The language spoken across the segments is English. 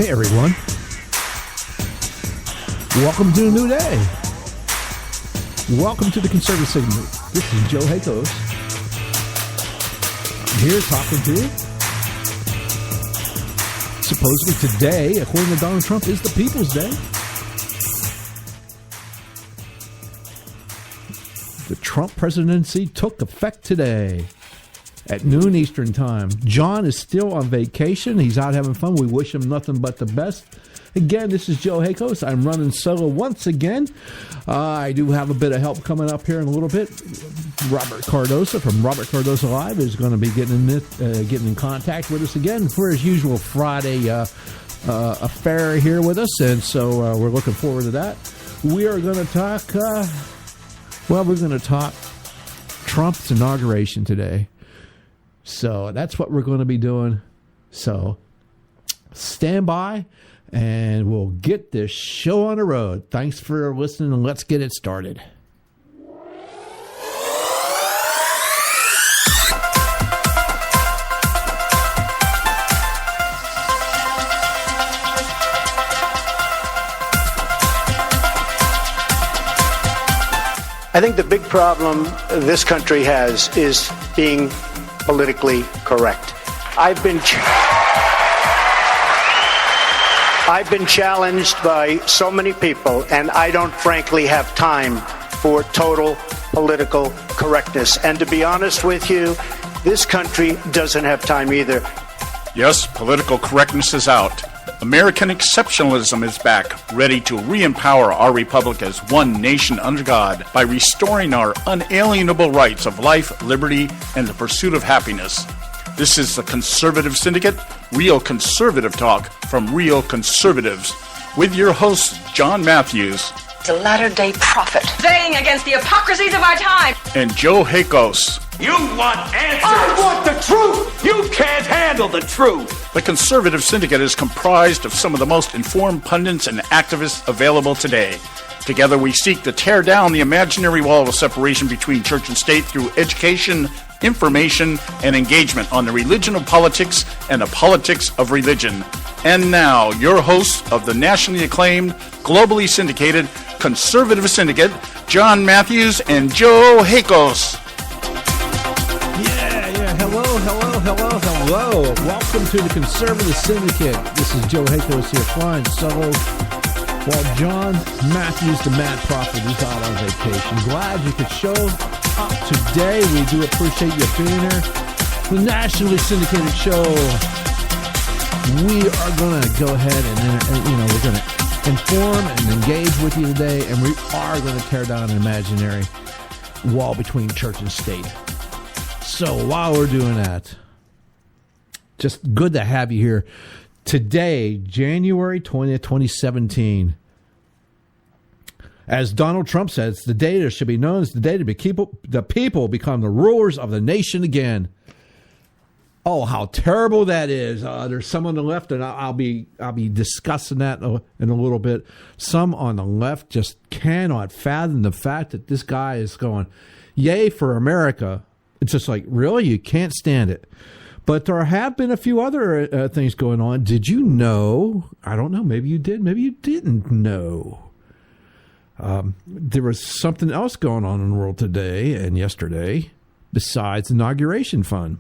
Hey everyone, welcome to a new day. Welcome to the Conservative Syndicate. This is Joe Hakos. I'm here talking to you. Supposedly today, according to Donald Trump, is the People's Day. The Trump Presidency took effect today at noon Eastern Time. John is still on vacation. He's out having fun. We wish him nothing but the best. Again, this is Joe Hakos. I'm running solo once again. I do have a bit of help coming up here in a little bit. Robert Cardoza from Robert Cardoza Live is going to be getting in contact with us again for his usual Friday affair here with us, and so we're looking forward to that. We are going to talk. We're going to talk Trump's inauguration today. So that's what we're going to be doing. So stand by and we'll get this show on the road. Thanks for listening and let's get it started. I think the big problem this country has is being politically correct. I've been challenged by so many people, and I don't frankly have time for total political correctness. And to be honest with you, this country doesn't have time either. Yes, political correctness is out. American exceptionalism is back, ready to re-empower our republic as one nation under God by restoring our unalienable rights of life, liberty, and the pursuit of happiness. This is the Conservative Syndicate, real conservative talk from real conservatives, with your host, John Matthews. The latter-day prophet, saying against the hypocrisies of our time. And Joe Hakos. You want answers! I want the truth! You can't handle the truth! The Conservative Syndicate is comprised of some of the most informed pundits and activists available today. Together we seek to tear down the imaginary wall of separation between church and state through education, information, and engagement on the religion of politics and the politics of religion. And now, your hosts of the nationally acclaimed, globally syndicated Conservative Syndicate, John Matthews and Joe Hakos. Hello. Welcome to the Conservative Syndicate. This is Joe Hakos here, flying solo, while John Matthews, the Mad Prophet, is out on vacation. Glad you could show up today. We do appreciate you being here. The nationally syndicated show. We are going to go ahead and we're going to inform and engage with you today, and we are going to tear down an imaginary wall between church and state. So while we're doing that, just good to have you here. Today, January 20th, 2017, as Donald Trump says, the day that should be known as the day the people become the rulers of the nation again. Oh, how terrible that is. There's some on the left, and I'll be discussing that in a little bit. Some on the left just cannot fathom the fact that this guy is going, yay for America. It's just like, really? You can't stand it. But there have been a few other things going on. Did you know? I don't know. Maybe you did. Maybe you didn't know. There was something else going on in the world today and yesterday besides inauguration fun.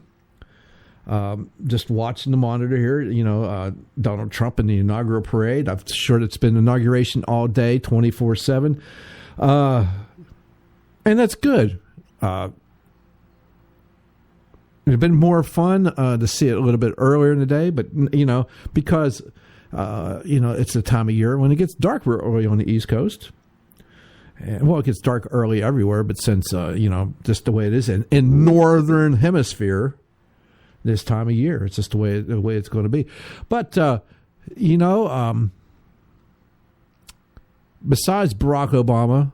Just watching the monitor here, Donald Trump in the inaugural parade. I'm sure it's been inauguration all day, 24/7. And that's good. It'd been more fun to see it a little bit earlier in the day, but, because, it's the time of year when it gets dark real early on the East Coast. And, it gets dark early everywhere, but since, just the way it is in Northern Hemisphere this time of year, it's just the way it's going to be. But, besides Barack Obama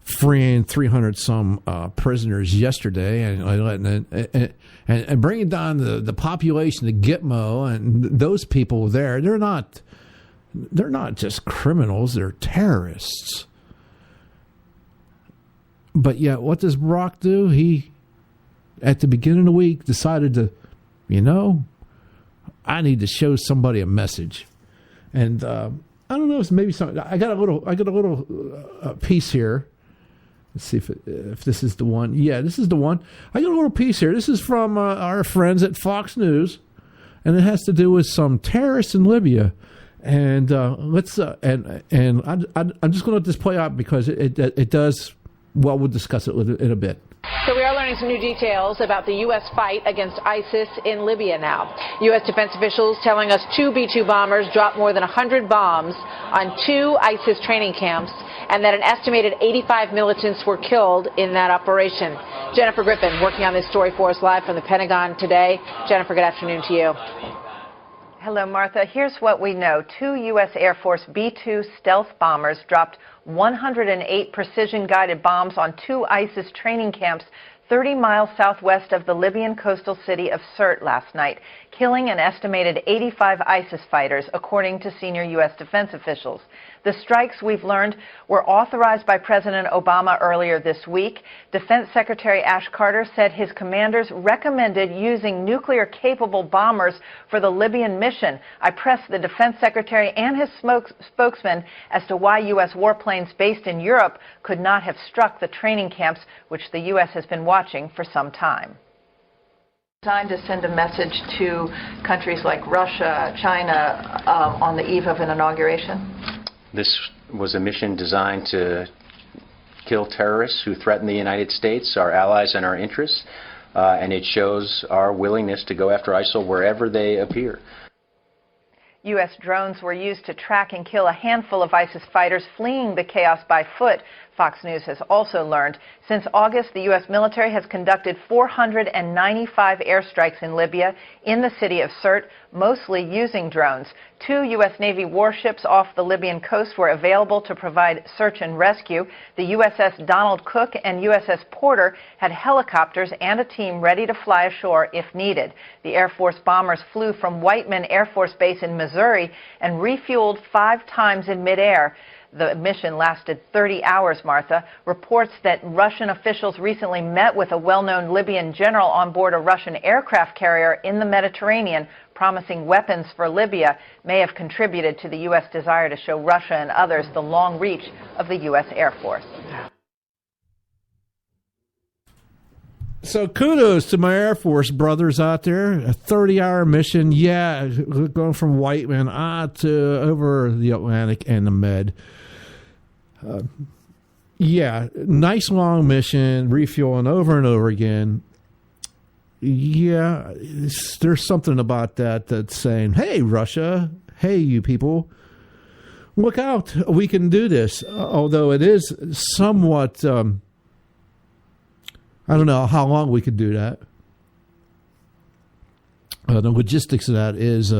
freeing 300 some prisoners yesterday and bringing down the population of Gitmo and those people there, they're not just criminals, they're terrorists. But yet, what does Barack do? He, at the beginning of the week, decided to, I need to show somebody a message. And I don't know, if maybe something. I got a little piece here. Let's see if this is the one. Yeah, this is the one. I got a little piece here. This is from our friends at Fox News, and it has to do with some terrorists in Libya. And let's I'm just going to let this play out because it does. Well, we'll discuss it in a bit. So we are learning some new details about the U.S. fight against ISIS in Libya now. U.S. defense officials telling us 2 B-2 bombers dropped more than 100 bombs on 2 ISIS training camps, and that an estimated 85 militants were killed in that operation. Jennifer Griffin working on this story for us live from the Pentagon today. Jennifer, good afternoon to you. Hello, Martha. Here's what we know. 2 U.S. Air Force B-2 stealth bombers dropped 108 precision-guided bombs on 2 ISIS training camps 30 miles southwest of the Libyan coastal city of Sirte last night, killing an estimated 85 ISIS fighters, according to senior U.S. defense officials. The strikes, we've learned, were authorized by President Obama earlier this week. Defense Secretary Ash Carter said his commanders recommended using nuclear-capable bombers for the Libyan mission. I pressed the Defense Secretary and his spokesman as to why U.S. warplanes based in Europe could not have struck the training camps, which the U.S. has been watching for some time. Designed to send a message to countries like Russia, China, on the eve of an inauguration? This was a mission designed to kill terrorists who threaten the United States, our allies, and our interests, and it shows our willingness to go after ISIL wherever they appear. U.S. drones were used to track and kill a handful of ISIS fighters fleeing the chaos by foot. Fox News has also learned since August, the U.S. military has conducted 495 airstrikes in Libya in the city of Sirte, mostly using drones. 2 U.S. Navy warships off the Libyan coast were available to provide search and rescue. The USS Donald Cook and USS Porter had helicopters and a team ready to fly ashore if needed. The Air Force bombers flew from Whiteman Air Force Base in Missouri and refueled 5 times in midair. The mission lasted 30 hours, Martha. Reports that Russian officials recently met with a well-known Libyan general on board a Russian aircraft carrier in the Mediterranean, promising weapons for Libya, may have contributed to the U.S. desire to show Russia and others the long reach of the U.S. Air Force. So kudos to my Air Force brothers out there. A 30-hour mission, yeah, going from Whiteman to over the Atlantic and the Med. Yeah, nice long mission, refueling over and over again. Yeah, there's something about that that's saying, hey, Russia, hey, you people, look out, we can do this. Although it is somewhat, I don't know how long we could do that. The logistics of that is,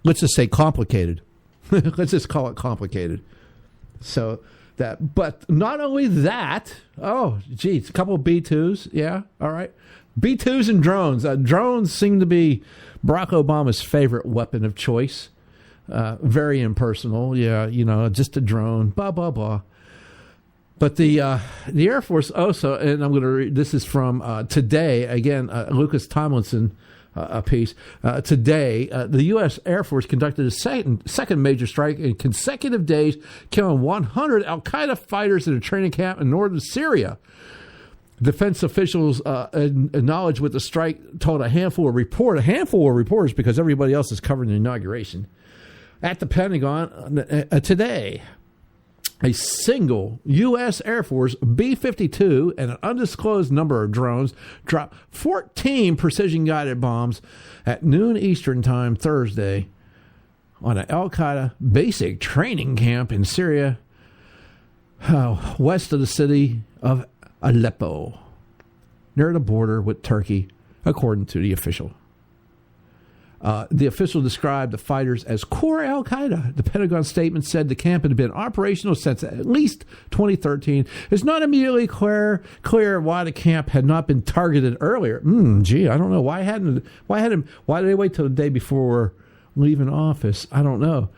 let's just say complicated. Let's just call it complicated. So that, but not only that, oh, geez, a couple of B-2s. Yeah. All right. B-2s and drones. Drones seem to be Barack Obama's favorite weapon of choice. Very impersonal. Yeah. You know, just a drone, blah, blah, blah. But the Air Force also, and I'm going to read, this is from today, again, Lucas Tomlinson, a piece. Today, the U.S. Air Force conducted a second major strike in consecutive days, killing 100 al-Qaeda fighters at a training camp in northern Syria. Defense officials acknowledged with the strike told a handful of reporters because everybody else is covering the inauguration at the Pentagon today. A single U.S. Air Force B-52 and an undisclosed number of drones dropped 14 precision-guided bombs at noon Eastern Time Thursday on an al-Qaeda basic training camp in Syria, west of the city of Aleppo, near the border with Turkey, according to the official. The official described the fighters as core al-Qaeda. The Pentagon statement said the camp had been operational since at least 2013. It's not immediately clear why the camp had not been targeted earlier. I don't know. Why did they wait till the day before leaving office? I don't know.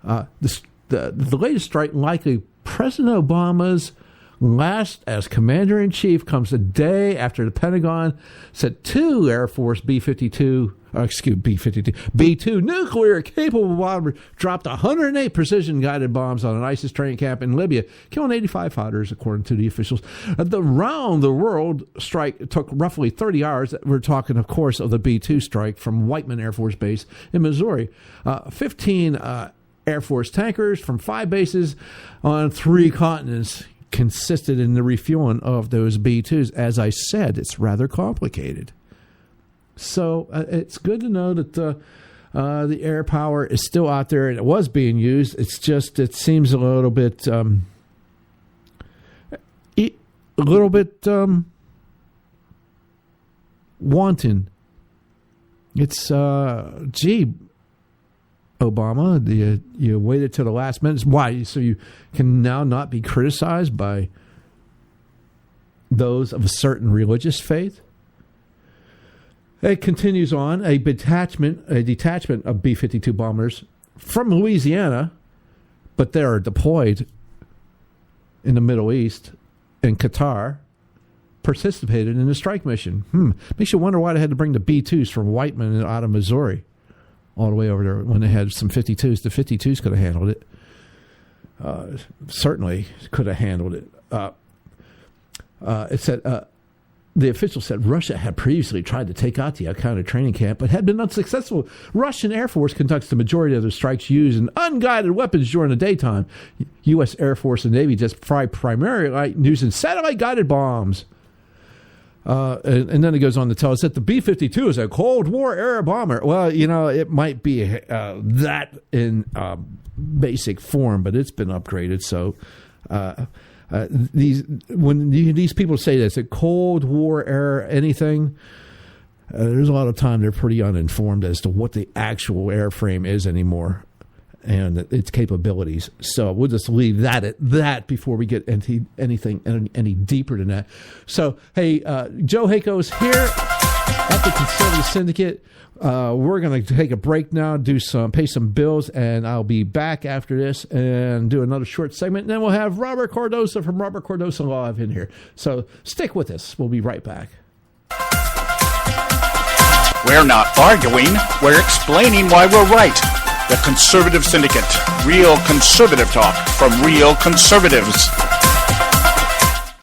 The latest strike, likely President Obama's last as commander-in-chief, comes a day after the Pentagon said 2 Air Force B-52 B-52. B-2 nuclear-capable bomber dropped 108 precision-guided bombs on an ISIS training camp in Libya, killing 85 fighters, according to the officials. The round-the-world strike took roughly 30 hours. We're talking, of course, of the B-2 strike from Whiteman Air Force Base in Missouri. 15 Air Force tankers from 5 bases on 3 continents consisted in the refueling of those B-2s. As I said, it's rather complicated. So it's good to know that the air power is still out there and it was being used. It's just, it seems a little bit wanton. It's, Obama, you waited till the last minute. Why? So you can now not be criticized by those of a certain religious faith? It continues on. A detachment of B-52 bombers from Louisiana, but they are deployed in the Middle East and Qatar, participated in the strike mission. Makes you wonder why they had to bring the B-2s from Whiteman out of Missouri all the way over there when they had some 52s. The 52s could have handled it. Certainly could have handled it. It said, the official said Russia had previously tried to take out the Al-Qaeda training camp, but had been unsuccessful. Russian Air Force conducts the majority of their strikes using unguided weapons during the daytime. U.S. Air Force and Navy just fly primarily using satellite-guided bombs. And then it goes on to tell us that the B-52 is a Cold War era bomber. Well, it might be that in basic form, but it's been upgraded. So these people say that it's a Cold War era anything, there's a lot of time they're pretty uninformed as to what the actual airframe is anymore and its capabilities. So we'll just leave that at that before we get into anything any deeper than that. So, hey, Joe Hakos here at the Conservative Syndicate. We're going to take a break now, pay some bills, and I'll be back after this and do another short segment. And then we'll have Robert Cardoza from Robert Cardoza Live in here. So stick with us. We'll be right back. We're not arguing. We're explaining why we're right. The Conservative Syndicate. Real conservative talk from real conservatives.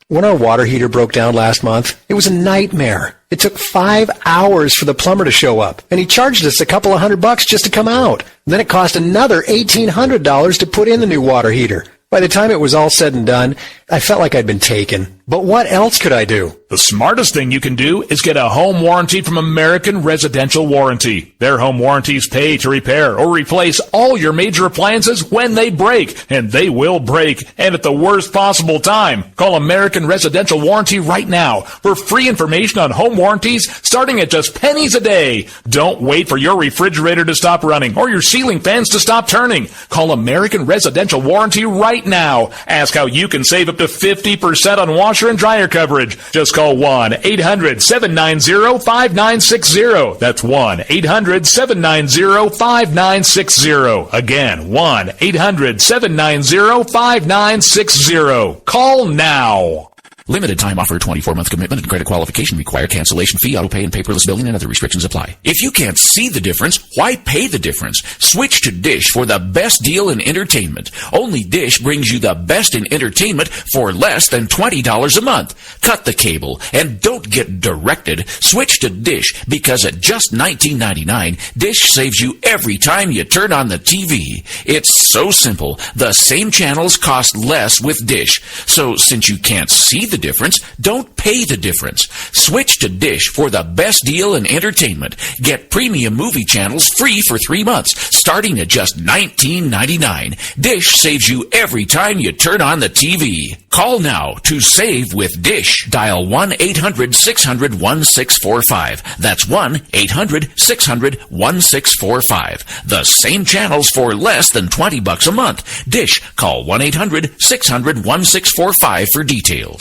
When our water heater broke down last month, it was a nightmare. It took 5 hours for the plumber to show up, and he charged us a couple of $100 just to come out. Then it cost another $1,800 to put in the new water heater. By the time it was all said and done, I felt like I'd been taken. But what else could I do? The smartest thing you can do is get a home warranty from American Residential Warranty. Their home warranties pay to repair or replace all your major appliances when they break, and they will break, and at the worst possible time. Call American Residential Warranty right now for free information on home warranties starting at just pennies a day. Don't wait for your refrigerator to stop running or your ceiling fans to stop turning. Call American Residential Warranty right now. Ask how you can save up to 50% on washer and dryer coverage. Just call 1-800-790-5960. That's 1-800-790-5960. Again, 1-800-790-5960. Call now. Limited time offer, 24-month commitment and credit qualification required. Cancellation fee, auto pay, and paperless billing and other restrictions apply. If you can't see the difference, why pay the difference? Switch to Dish for the best deal in entertainment. Only Dish brings you the best in entertainment for less than $20 a month. Cut the cable and don't get directed. Switch to Dish because at just $19.99, Dish saves you every time you turn on the TV. It's so simple. The same channels cost less with Dish. So since you can't see the difference, don't pay the difference. Switch to Dish for the best deal in entertainment. Get premium movie channels free for 3 months, starting at just $19.99. Dish saves you every time you turn on the TV. Call now to save with Dish. Dial 1-800-600-1645. That's 1-800-600-1645. The same channels for less than $20 a month. Dish. Call 1-800-600-1645 for details.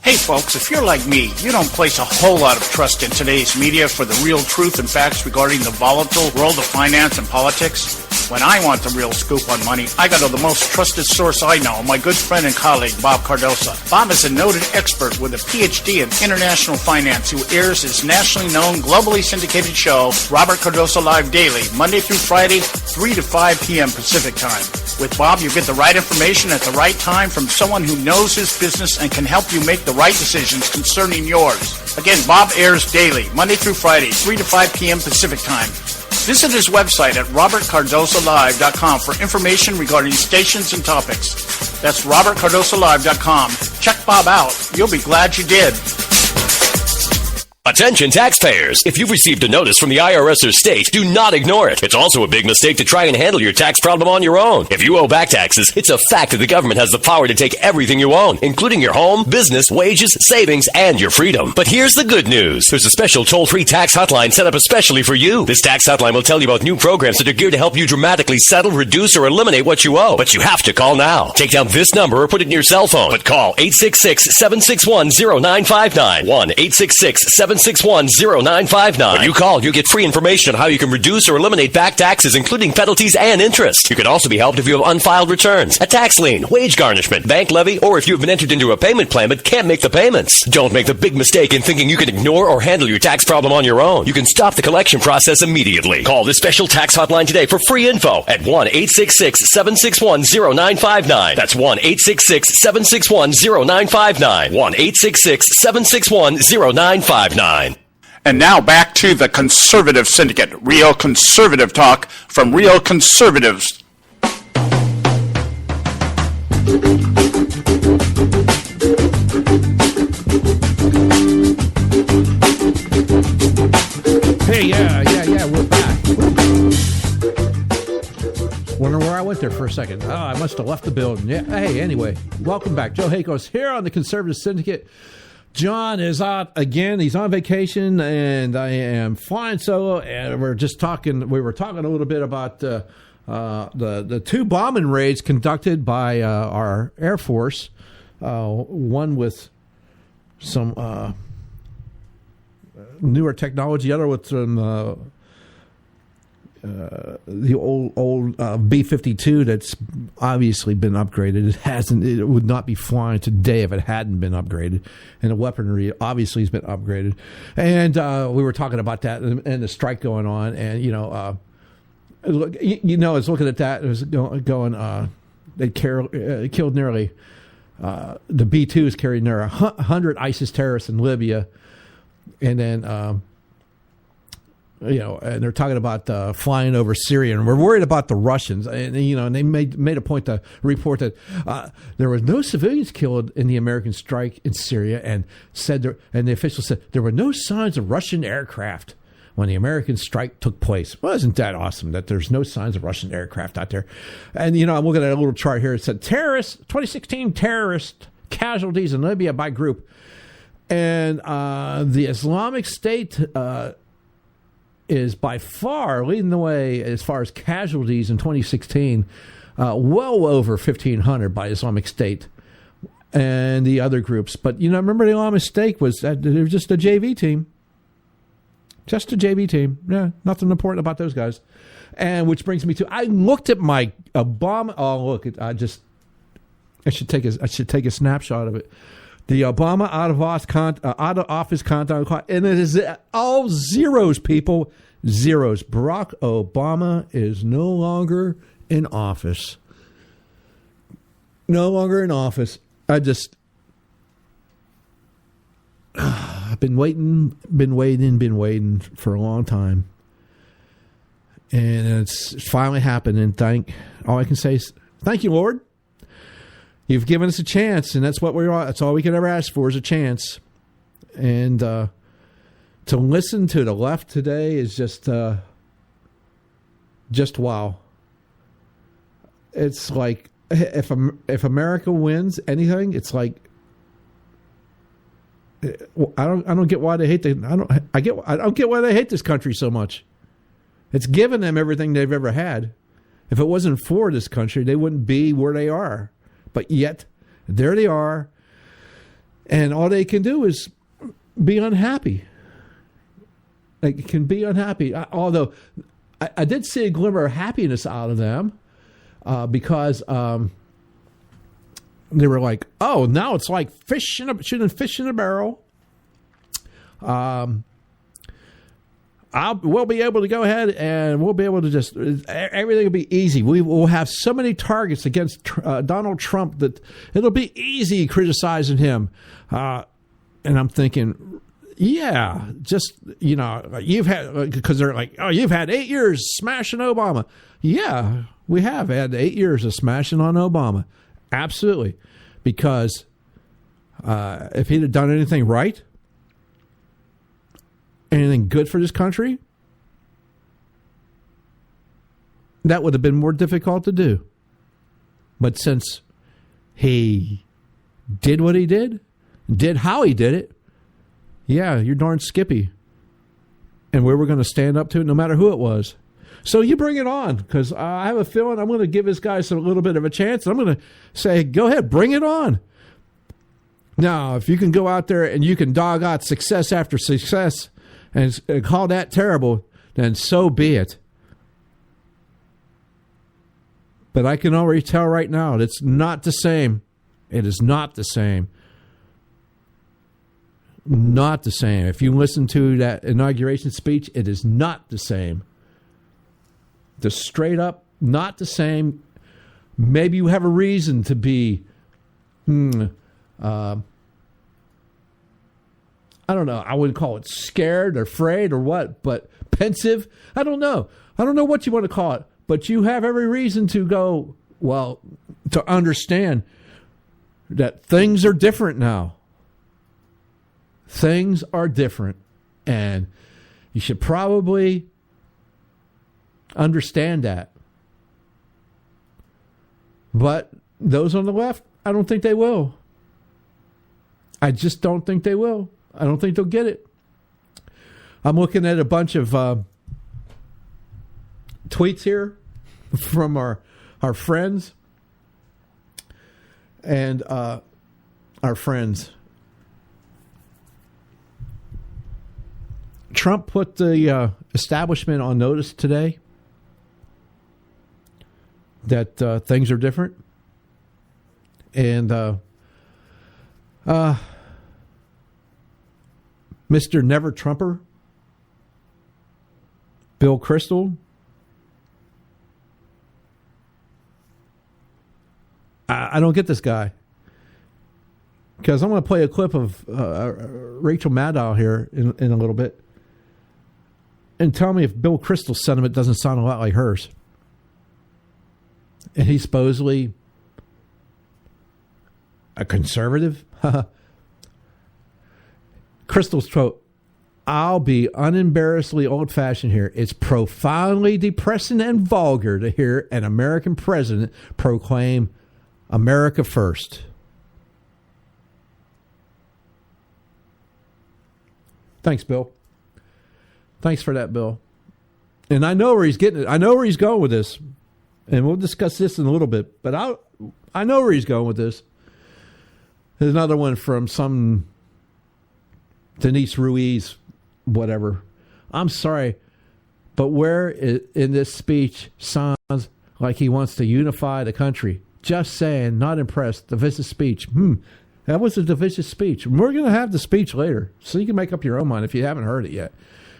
Hey folks, if you're like me, you don't place a whole lot of trust in today's media for the real truth and facts regarding the volatile world of finance and politics. When I want the real scoop on money, I go to the most trusted source I know, my good friend and colleague, Bob Cardoza. Bob is a noted expert with a PhD in international finance who airs his nationally known, globally syndicated show, Robert Cardoza Live Daily, Monday through Friday, 3 to 5 p.m. Pacific Time. With Bob, you get the right information at the right time from someone who knows his business and can help you make the right decisions concerning yours. Again, Bob airs daily, Monday through Friday, 3 to 5 p.m. Pacific Time. Visit his website at robertcardozalive.com for information regarding stations and topics. That's robertcardozalive.com. Check Bob out. You'll be glad you did. Attention taxpayers! If you've received a notice from the IRS or state, do not ignore it. It's also a big mistake to try and handle your tax problem on your own. If you owe back taxes, it's a fact that the government has the power to take everything you own, including your home, business, wages, savings, and your freedom. But here's the good news. There's a special toll-free tax hotline set up especially for you. This tax hotline will tell you about new programs that are geared to help you dramatically settle, reduce, or eliminate what you owe. But you have to call now. Take down this number or put it in your cell phone. But call 866-761-0959. 1-866-761-0959. When you call, you get free information on how you can reduce or eliminate back taxes, including penalties and interest. You can also be helped if you have unfiled returns, a tax lien, wage garnishment, bank levy, or if you have been entered into a payment plan but can't make the payments. Don't make the big mistake in thinking you can ignore or handle your tax problem on your own. You can stop the collection process immediately. Call this special tax hotline today for free info at 1-866-761-0959. That's 1-866-761-0959. 1-866-761-0959. And now back to the Conservative Syndicate, real conservative talk from real conservatives. Hey, yeah, we're back. Wonder where I went there for a second. Oh, I must have left the building. Yeah. Hey, anyway, welcome back. Joe Hakos here on the Conservative Syndicate. John is out again. He's on vacation, and I am flying solo. And we were talking a little bit about the two bombing raids conducted by our Air Force. One with some newer technology, the other with some the old B-52 that's obviously been upgraded. It would not be flying today if it hadn't been upgraded, and the weaponry obviously has been upgraded. And we were talking about that and the strike going on, and I was looking at that. It was going. They killed nearly the B-2s carried near 100 ISIS terrorists in Libya, and then. And they're talking about flying over Syria, and we're worried about the Russians. And they made a point to report that there was no civilians killed in the American strike in Syria, and the official said there were no signs of Russian aircraft when the American strike took place. Well, isn't that awesome that there's no signs of Russian aircraft out there? And I'm looking at a little chart here. It said 2016 terrorist casualties in Libya by group, and the Islamic State. Is by far leading the way as far as casualties in 2016, well over 1,500 by Islamic State and the other groups. But, remember the Islamic State was they were just a JV team. Just a JV team. Yeah, nothing important about those guys. And which brings me to, I looked at my Obama. Oh, look, I should take a snapshot of it. The Obama out of office countdown, and it is all zeros, people. Zeros. Barack Obama is no longer in office. No longer in office. I've been waiting for a long time. And it's finally happened. And all I can say is, thank you, Lord. You've given us a chance, and that's what we're. That's all we can ever ask for is a chance. And to listen to the left today is just wow. It's like if America wins anything, it's like I don't get why they hate I don't get why they hate this country so much. It's given them everything they've ever had. If it wasn't for this country, they wouldn't be where they are. But yet, there they are, and all they can do is be unhappy. They can be unhappy. Although, I did see a glimmer of happiness out of them because they were like, oh, now it's like shooting fish in a barrel. We'll be able to go ahead and we'll be able to just, everything will be easy. We will have so many targets against Donald Trump that it'll be easy criticizing him. And I'm thinking, yeah, just, you've had, because they're like, oh, you've had 8 years smashing Obama. Yeah, we have had 8 years of smashing on Obama. Absolutely. Because if he'd have done anything right, anything good for this country, that would have been more difficult to do. But since he did what he did how he did it, yeah, you're darn skippy. And we were going to stand up to it no matter who it was. So you bring it on, because I have a feeling I'm going to give this guy a little bit of a chance. I'm going to say, go ahead, bring it on. Now, if you can go out there and you can dog out success after success and call that terrible, then so be it. But I can already tell right now it's not the same. It is not the same. Not the same. If you listen to that inauguration speech, it is not the same. Just straight up, not the same. Maybe you have a reason to be, I don't know. I wouldn't call it scared or afraid or what, but pensive. I don't know. I don't know what you want to call it, but you have every reason to go, well, to understand that things are different now. Things are different, and you should probably understand that. But those on the left, I don't think they will. I just don't think they will. I don't think they'll get it. I'm looking at a bunch of tweets here from our friends and our friends. Trump put the establishment on notice today that things are different. And Mr. Never Trumper, Bill Kristol, I don't get this guy. Because I'm going to play a clip of Rachel Maddow here in a little bit. And tell me if Bill Kristol's sentiment doesn't sound a lot like hers. And he's supposedly a conservative. Kristol's quote, I'll be unembarrassedly old-fashioned here. It's profoundly depressing and vulgar to hear an American president proclaim America first. Thanks, Bill. Thanks for that, Bill. And I know where he's getting it. I know where he's going with this. And we'll discuss this in a little bit. But I know where he's going with this. There's another one from some Denise Ruiz, whatever. I'm sorry, but where in this speech sounds like he wants to unify the country? Just saying, not impressed. Divisive speech. That was a divisive speech. We're going to have the speech later, so you can make up your own mind if you haven't heard it yet.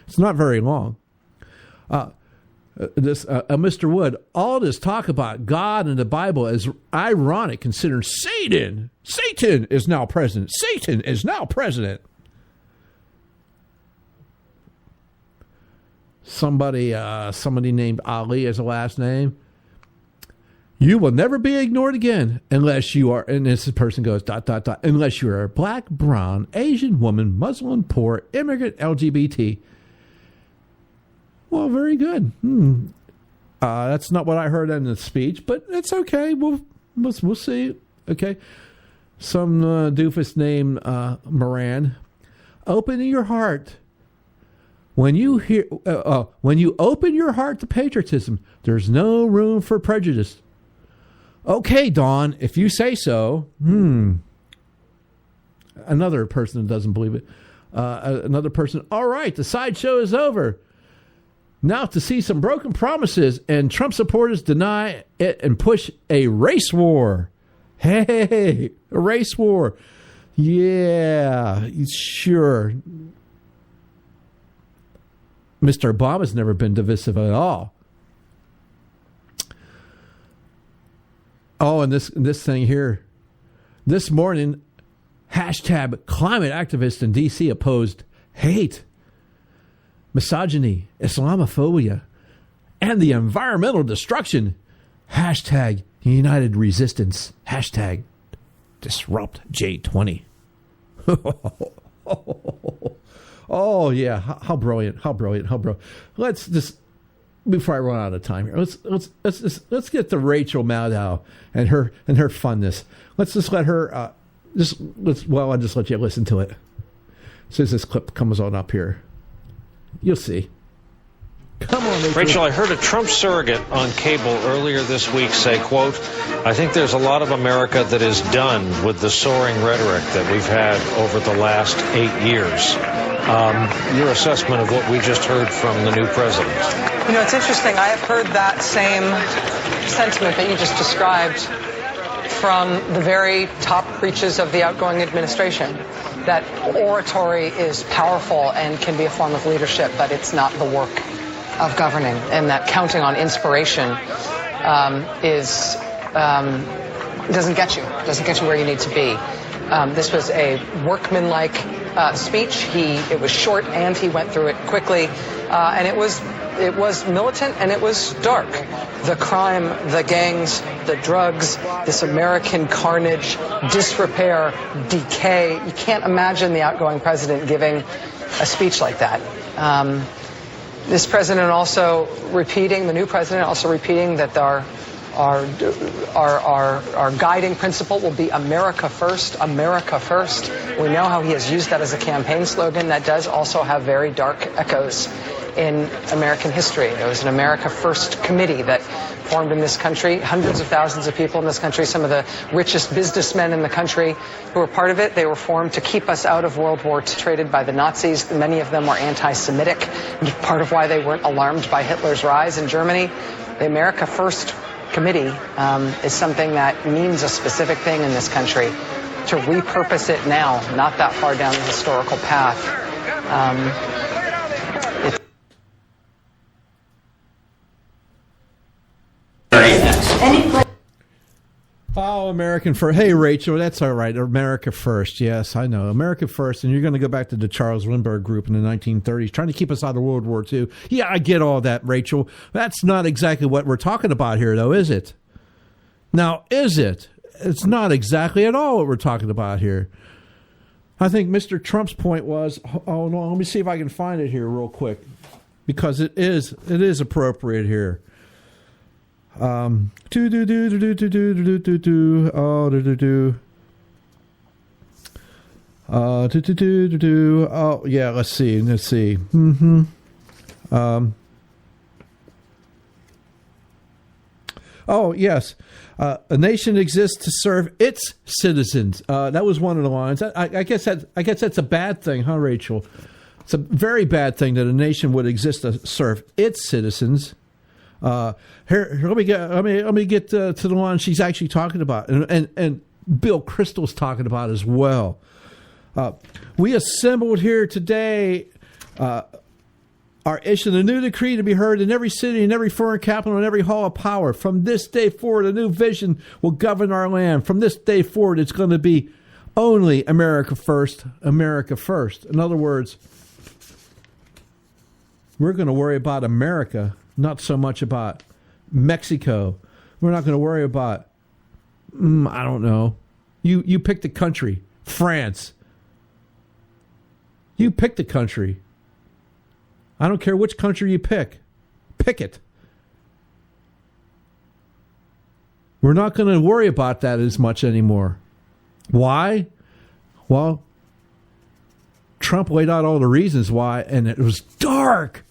It's not very long. Mr. Wood, all this talk about God and the Bible is ironic considering Satan is now president. Satan is now president. Somebody named Ali as a last name. You will never be ignored again unless you are, and this person goes, ... unless you're a black, brown, Asian woman, Muslim, poor, immigrant, LGBT. Well, very good. That's not what I heard in the speech, but it's okay. We'll see. Okay. Some doofus named Moran. Open your heart. When you open your heart to patriotism, there's no room for prejudice. Okay, Dawn, if you say so. Another person that doesn't believe it. Another person. All right, the sideshow is over. Now to see some broken promises and Trump supporters deny it and push a race war. Hey, a race war. Yeah, sure. Mr. Obama's never been divisive at all. Oh, and this thing here. This morning, hashtag climate activists in D.C. opposed hate, misogyny, Islamophobia, and the environmental destruction. Hashtag united resistance. Hashtag disrupt J20. Oh, yeah. How brilliant. How brilliant. How brilliant. Let's just, before I run out of time here, let's get to Rachel Maddow and her funness. Let's just let her, I'll just let you listen to it. As soon as this clip comes on up here, you'll see. Come on, Rachel, I heard a Trump surrogate on cable earlier this week say, quote, I think there's a lot of America that is done with the soaring rhetoric that we've had over the last 8 years. Your assessment of what we just heard from the new president? You know, it's interesting. I have heard that same sentiment that you just described from the very top reaches of the outgoing administration, that oratory is powerful and can be a form of leadership, but it's not the work of governing, and that counting on inspiration doesn't get you where you need to be. This was a workmanlike speech. It was short and he went through it quickly, and it was militant and it was dark. The crime, the gangs, the drugs, this American carnage, disrepair, decay. You can't imagine the outgoing president giving a speech like that. This president also repeating, the new president also repeating that our guiding principle will be America first, America first. We know how he has used that as a campaign slogan. That does also have very dark echoes in American history. There was an America First committee that formed in this country, hundreds of thousands of people in this country, some of the richest businessmen in the country who were part of it. They were formed to keep us out of World War II, traded by the Nazis. Many of them were anti-Semitic, part of why they weren't alarmed by Hitler's rise in Germany. The America First committee is something that means a specific thing in this country. To repurpose it now, not that far down the historical path, Oh, American First. Hey, Rachel, that's all right. America First. Yes, I know. America First. And you're going to go back to the Charles Lindbergh group in the 1930s, trying to keep us out of World War II. Yeah, I get all that, Rachel. That's not exactly what we're talking about here, though, is it? Now, is it? It's not exactly at all what we're talking about here. I think Mr. Trump's point was, oh, no, let me see if I can find it here real quick, because it is appropriate here. Oh, yeah, let's see. Oh, yes. A nation exists to serve its citizens. That was one of the lines. I guess that's a bad thing, huh, Rachel? It's a very bad thing that a nation would exist to serve its citizens. Here, let me get to the one she's actually talking about, and Bill Kristol's talking about as well. We assembled here today are issuing a new decree to be heard in every city, in every foreign capital, and every hall of power. From this day forward, a new vision will govern our land. From this day forward, it's going to be only America first, America first. In other words, we're going to worry about America, not so much about Mexico. We're not going to worry about, I don't know. You pick the country. France. You pick the country. I don't care which country you pick. Pick it. We're not going to worry about that as much anymore. Why? Well, Trump laid out all the reasons why, and it was dark.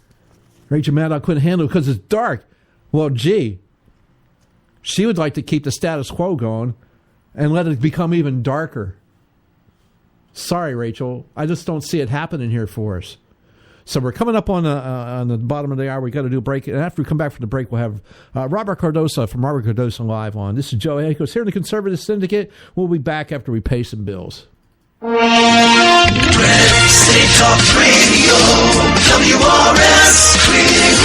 Rachel Maddow couldn't handle it because it's dark. Well, gee, she would like to keep the status quo going and let it become even darker. Sorry, Rachel. I just don't see it happening here for us. So we're coming up on the bottom of the hour. We got to do a break. And after we come back from the break, we'll have Robert Cardoza from Robert Cardoza Live on. This is Joe Hakos here in the Conservative Syndicate. We'll be back after we pay some bills. City Talk Radio, WRS Cleveland.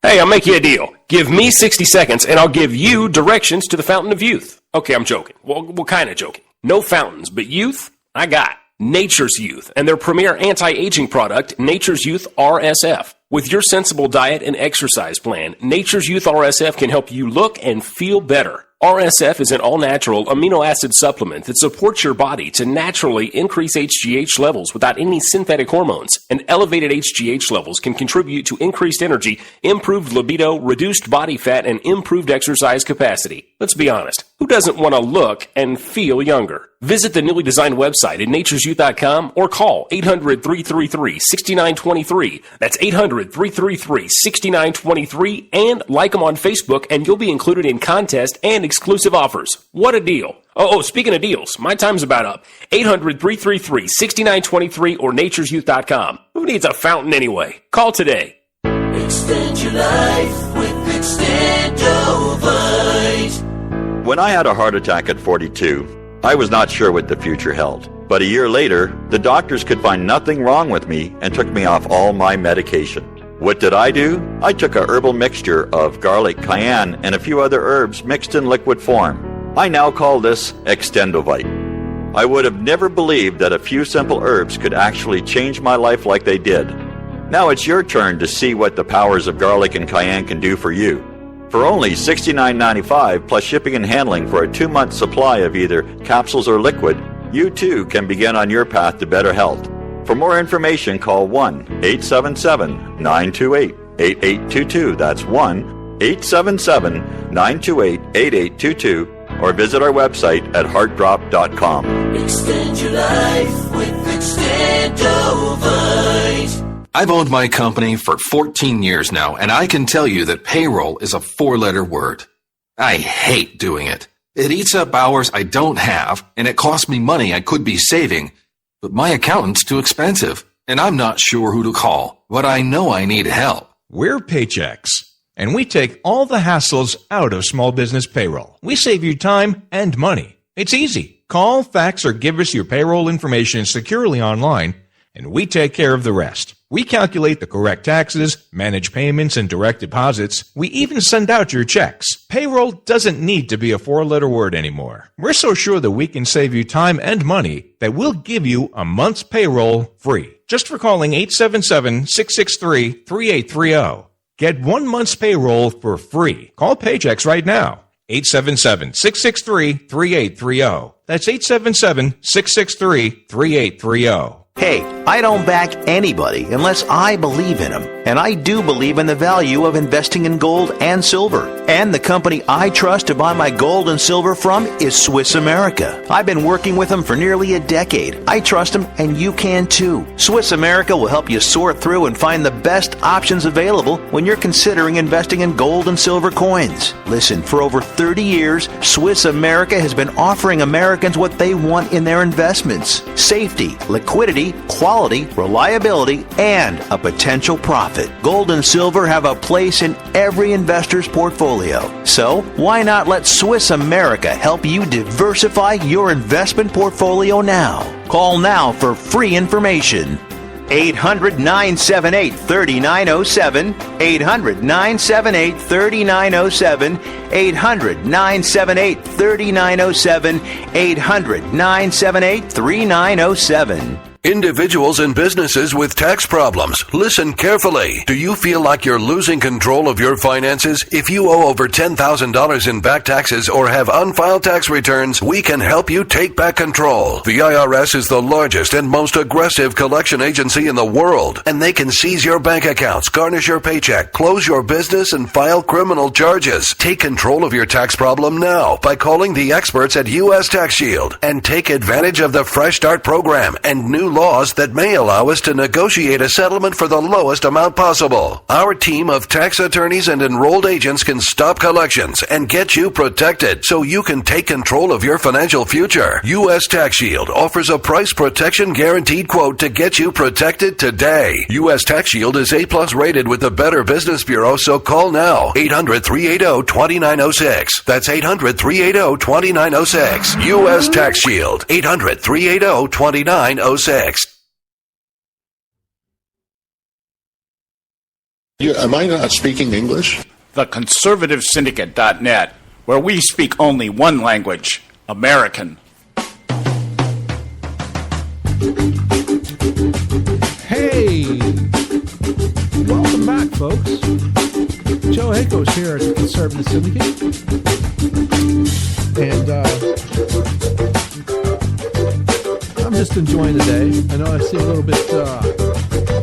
Hey, I'll make you a deal. Give me 60 seconds and I'll give you directions to the Fountain of Youth. Okay, I'm joking. Well, what kind of joking? No fountains, but youth, I got Nature's Youth and their premier anti-aging product, Nature's Youth RSF. With your sensible diet and exercise plan, Nature's Youth RSF can help you look and feel better. RSF is an all-natural amino acid supplement that supports your body to naturally increase HGH levels without any synthetic hormones. And elevated HGH levels can contribute to increased energy, improved libido, reduced body fat, and improved exercise capacity. Let's be honest, who doesn't want to look and feel younger? Visit the newly designed website at naturesyouth.com or call 800-333-6923. That's 800-333-6923 and like them on Facebook and you'll be included in contests and exclusive offers. What a deal. Oh, speaking of deals, my time's about up. 800-333-6923 or naturesyouth.com. Who needs a fountain anyway? Call today. Extend your life with Extendovite. When I had a heart attack at 42, I was not sure what the future held. But a year later, the doctors could find nothing wrong with me and took me off all my medication. What did I do? I took a herbal mixture of garlic, cayenne, and a few other herbs mixed in liquid form. I now call this Extendovite. I would have never believed that a few simple herbs could actually change my life like they did. Now it's your turn to see what the powers of garlic and cayenne can do for you. For only $69.95 plus shipping and handling for a 2-month supply of either capsules or liquid, you too can begin on your path to better health. For more information, call 1-877-928-8822. That's 1-877-928-8822. Or visit our website at heartdrop.com. Extend your life with Extendovite. I've owned my company for 14 years now, and I can tell you that payroll is a 4-letter word. I hate doing it. It eats up hours I don't have, and it costs me money I could be saving. But my accountant's too expensive, and I'm not sure who to call, but I know I need help. We're Paychex, and we take all the hassles out of small business payroll. We save you time and money. It's easy. Call, fax, or give us your payroll information securely online, and we take care of the rest. We calculate the correct taxes, manage payments and direct deposits. We even send out your checks. Payroll doesn't need to be a 4-letter word anymore. We're so sure that we can save you time and money that we'll give you a month's payroll free. Just for calling 877-663-3830. Get 1 month's payroll for free. Call Paychex right now. 877-663-3830. That's 877-663-3830. Hey, I don't back anybody unless I believe in them. And I do believe in the value of investing in gold and silver. And the company I trust to buy my gold and silver from is Swiss America. I've been working with them for nearly a decade. I trust them, and you can too. Swiss America will help you sort through and find the best options available when you're considering investing in gold and silver coins. Listen, for over 30 years, Swiss America has been offering Americans what they want in their investments: safety, liquidity, quality, reliability, and a potential profit. Gold and silver have a place in every investor's portfolio. So, why not let Swiss America help you diversify your investment portfolio now? Call now for free information. 800-978-3907, 800-978-3907, 800-978-3907, 800-978-3907. Individuals and businesses with tax problems, listen carefully. Do you feel like you're losing control of your finances? If you owe over $10,000 in back taxes or have unfiled tax returns, we can help you take back control. The IRS is the largest and most aggressive collection agency in the world, and they can seize your bank accounts, garnish your paycheck, close your business, and file criminal charges. Take control of your tax problem now by calling the experts at U.S. Tax Shield and take advantage of the Fresh Start program and new laws that may allow us to negotiate a settlement for the lowest amount possible. Our team of tax attorneys and enrolled agents can stop collections and get you protected so you can take control of your financial future. U.S. Tax Shield offers a price protection guaranteed quote to get you protected today. U.S. Tax Shield is A+ rated with the Better Business Bureau, so call now. 800-380-2906. That's 800-380-2906. U.S. Tax Shield. 800-380-2906. Am I not speaking English? The Conservative Syndicate.net, where we speak only one language, American. Hey! Welcome back, folks. Joe Hakos here at the Conservative Syndicate. And I'm just enjoying the day. I know I seem a little bit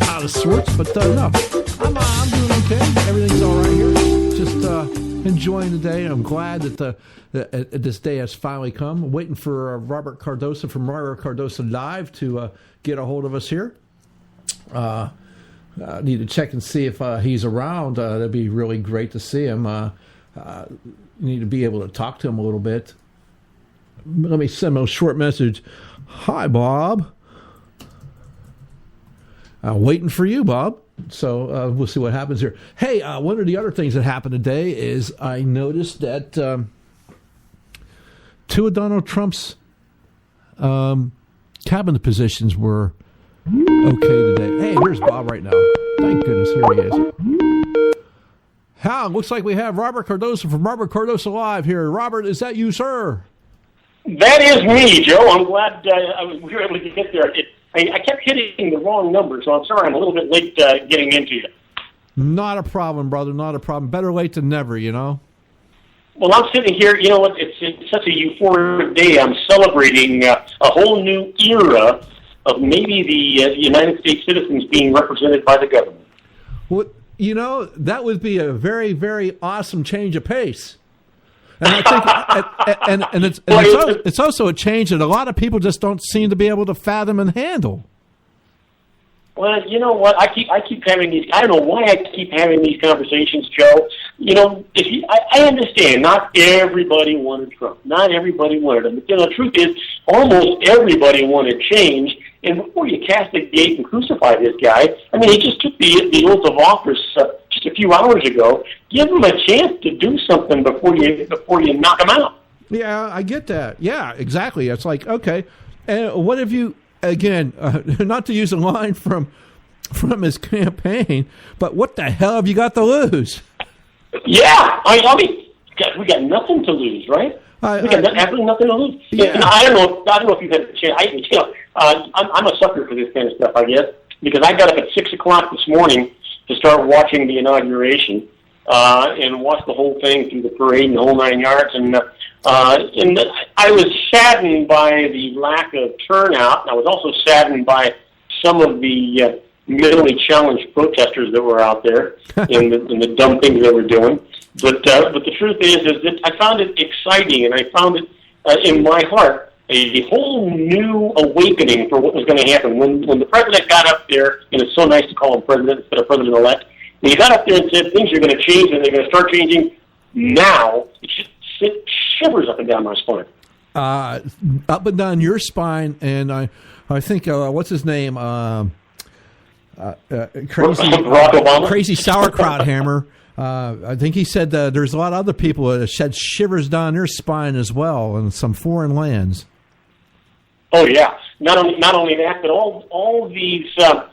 out of sorts, but no. I'm doing okay. Everything's all right here. Just enjoying the day. I'm glad that this day has finally come. I'm waiting for Robert Cardoza from Robert Cardoza Live to get a hold of us here. Need to check and see if he's around. That'd be really great to see him. Need to be able to talk to him a little bit. Let me send him a short message. Hi, Bob. Waiting for you, Bob. So we'll see what happens here. Hey, one of the other things that happened today is I noticed that two of Donald Trump's cabinet positions were okay today. Hey, here's Bob right now. Thank goodness, here he is. Looks like we have Robert Cardoza from Robert Cardoza Live here. Robert, is that you, sir? That is me, Joe. I'm glad we were able to get there. I kept hitting the wrong number, so I'm sorry I'm a little bit late getting into you. Not a problem, brother, not a problem. Better late than never, you know? Well, I'm sitting here, you know what, it's such a euphoric day. I'm celebrating a whole new era of maybe the United States citizens being represented by the government. Well, you know, that would be a very, very awesome change of pace. And I think, it's also a change that a lot of people just don't seem to be able to fathom and handle. Well, you know what? I keep having these. I don't know why I keep having these conversations, Joe. You know, I understand. Not everybody wanted Trump. Not everybody wanted him. But you know, the truth is, almost everybody wanted change. And before you cast the gate and crucify this guy, I mean, he just took the oath of office just a few hours ago. Give him a chance to do something before you knock him out. Yeah, I get that. Yeah, exactly. It's like, okay, and what have you? Again, not to use a line from his campaign, but what the hell have you got to lose? Yeah, I mean, we got nothing to lose, right? We got absolutely nothing to lose. Yeah. And I don't know if you've had a chance. I'm a sucker for this kind of stuff, I guess, because I got up at 6 o'clock this morning to start watching the inauguration and watch the whole thing through the parade and the whole 9 yards. And I was saddened by the lack of turnout. And I was also saddened by some of the mentally challenged protesters that were out there and the dumb things they were doing. But the truth is that I found it exciting, and I found it in my heart a whole new awakening for what was going to happen. When the president got up there, and it's so nice to call him president instead of president-elect, when he got up there and said things are going to change and they're going to start changing now, it just shivers up and down my spine. Up and down your spine, and I think what's his name? Crazy sauerkraut hammer. I think he said there's a lot of other people that shed shivers down their spine as well in some foreign lands. Oh yeah, not only that, but all these how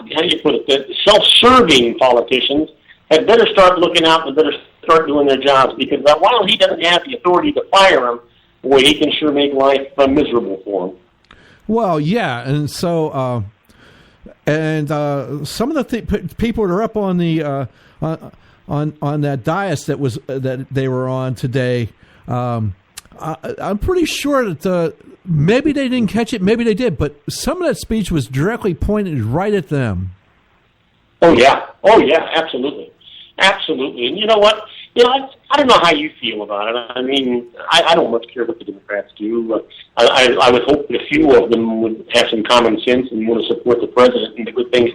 do you put it? The self-serving politicians had better start looking out and better start doing their jobs, because while he doesn't have the authority to fire them, boy, he can sure make life miserable for him. Well, yeah, and so some of the people that are up on the on that dais that they were on today, I'm pretty sure that maybe they didn't catch it, maybe they did, but some of that speech was directly pointed right at them. Oh yeah, absolutely. And you know what? I don't know how you feel about it. I mean, I don't much care what the Democrats do. I would hope that a few of them would have some common sense and want to support the president and the good things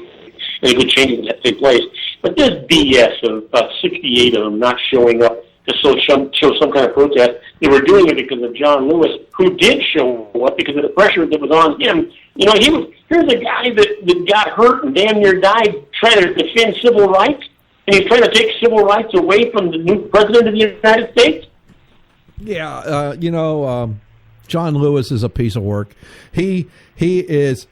and the good changes that take place. But this BS of 68 of them not showing up to show some kind of protest. They were doing it because of John Lewis, who did show up because of the pressure that was on him. Here's a guy that got hurt and damn near died trying to defend civil rights, and he's trying to take civil rights away from the new president of the United States. Yeah, John Lewis is a piece of work. He is.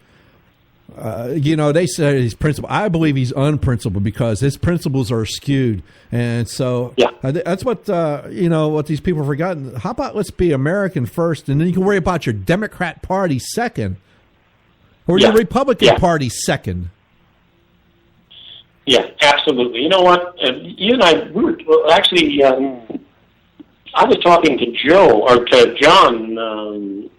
They say he's principled. I believe he's unprincipled because his principles are skewed, and so that's what what these people have forgotten. How about let's be American first, and then you can worry about your Democrat Party second, or your Republican Party second. Yeah, absolutely. You know what? You and I, we were actually. I was talking to John.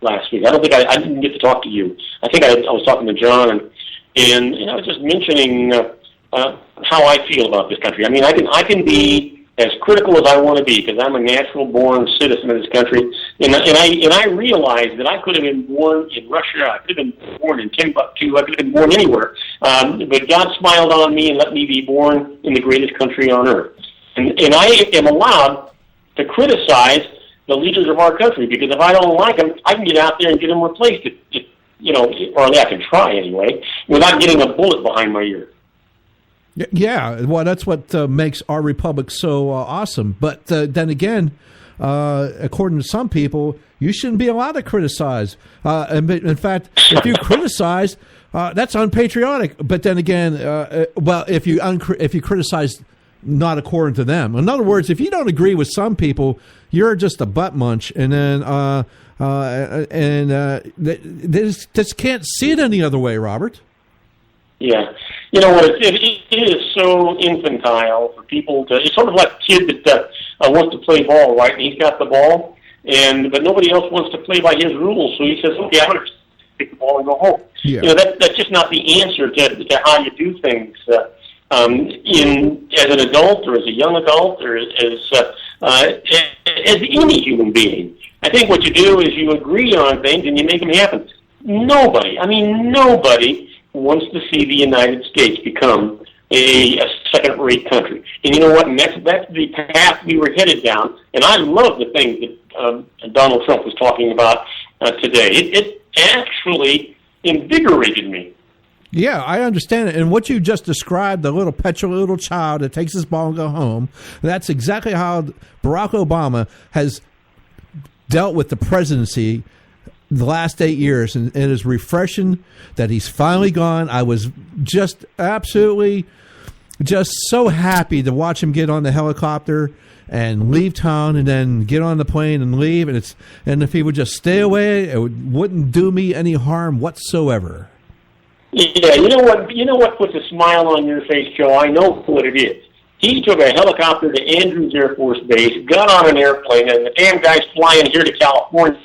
Last week, I don't think I didn't get to talk to you. I think I was talking to John, and I was just mentioning how I feel about this country. I mean, I can be as critical as I want to be because I'm a natural-born citizen of this country, and I realize that I could have been born in Russia, I could have been born in Timbuktu, I could have been born anywhere, but God smiled on me and let me be born in the greatest country on earth, and I am allowed to criticize the leaders of our country, because if I don't like them, I can get out there and get them replaced, or I can try anyway, without getting a bullet behind my ear. Yeah, well, that's what makes our republic so awesome. But then again, according to some people, you shouldn't be allowed to criticize. In fact, if you criticize, that's unpatriotic. But then again, if you criticize not according to them. In other words, if you don't agree with some people, you're just a butt munch, and then they just can't see it any other way, Robert. Yeah, you know what? It is so infantile for people to. It's sort of like a kid that wants to play ball, right? And he's got the ball, but nobody else wants to play by his rules, so he says, "Okay, I'm going to take the ball and go home." Yeah. That's just not the answer to how you do things. As an adult or as a young adult or as any human being. I think what you do is you agree on things and you make them happen. Nobody wants to see the United States become a second-rate country. And you know what? And that's the path we were headed down. And I love the things that Donald Trump was talking about today. It actually invigorated me. Yeah, I understand it. And what you just described, the little petulant little child that takes his ball and go home, that's exactly how Barack Obama has dealt with the presidency the last 8 years. And it is refreshing that he's finally gone. I was just absolutely just so happy to watch him get on the helicopter and leave town and then get on the plane and leave. And if he would just stay away, it wouldn't do me any harm whatsoever. Yeah, you know what puts a smile on your face, Joe? I know what it is. He took a helicopter to Andrews Air Force Base, got on an airplane, and the damn guy's flying here to California,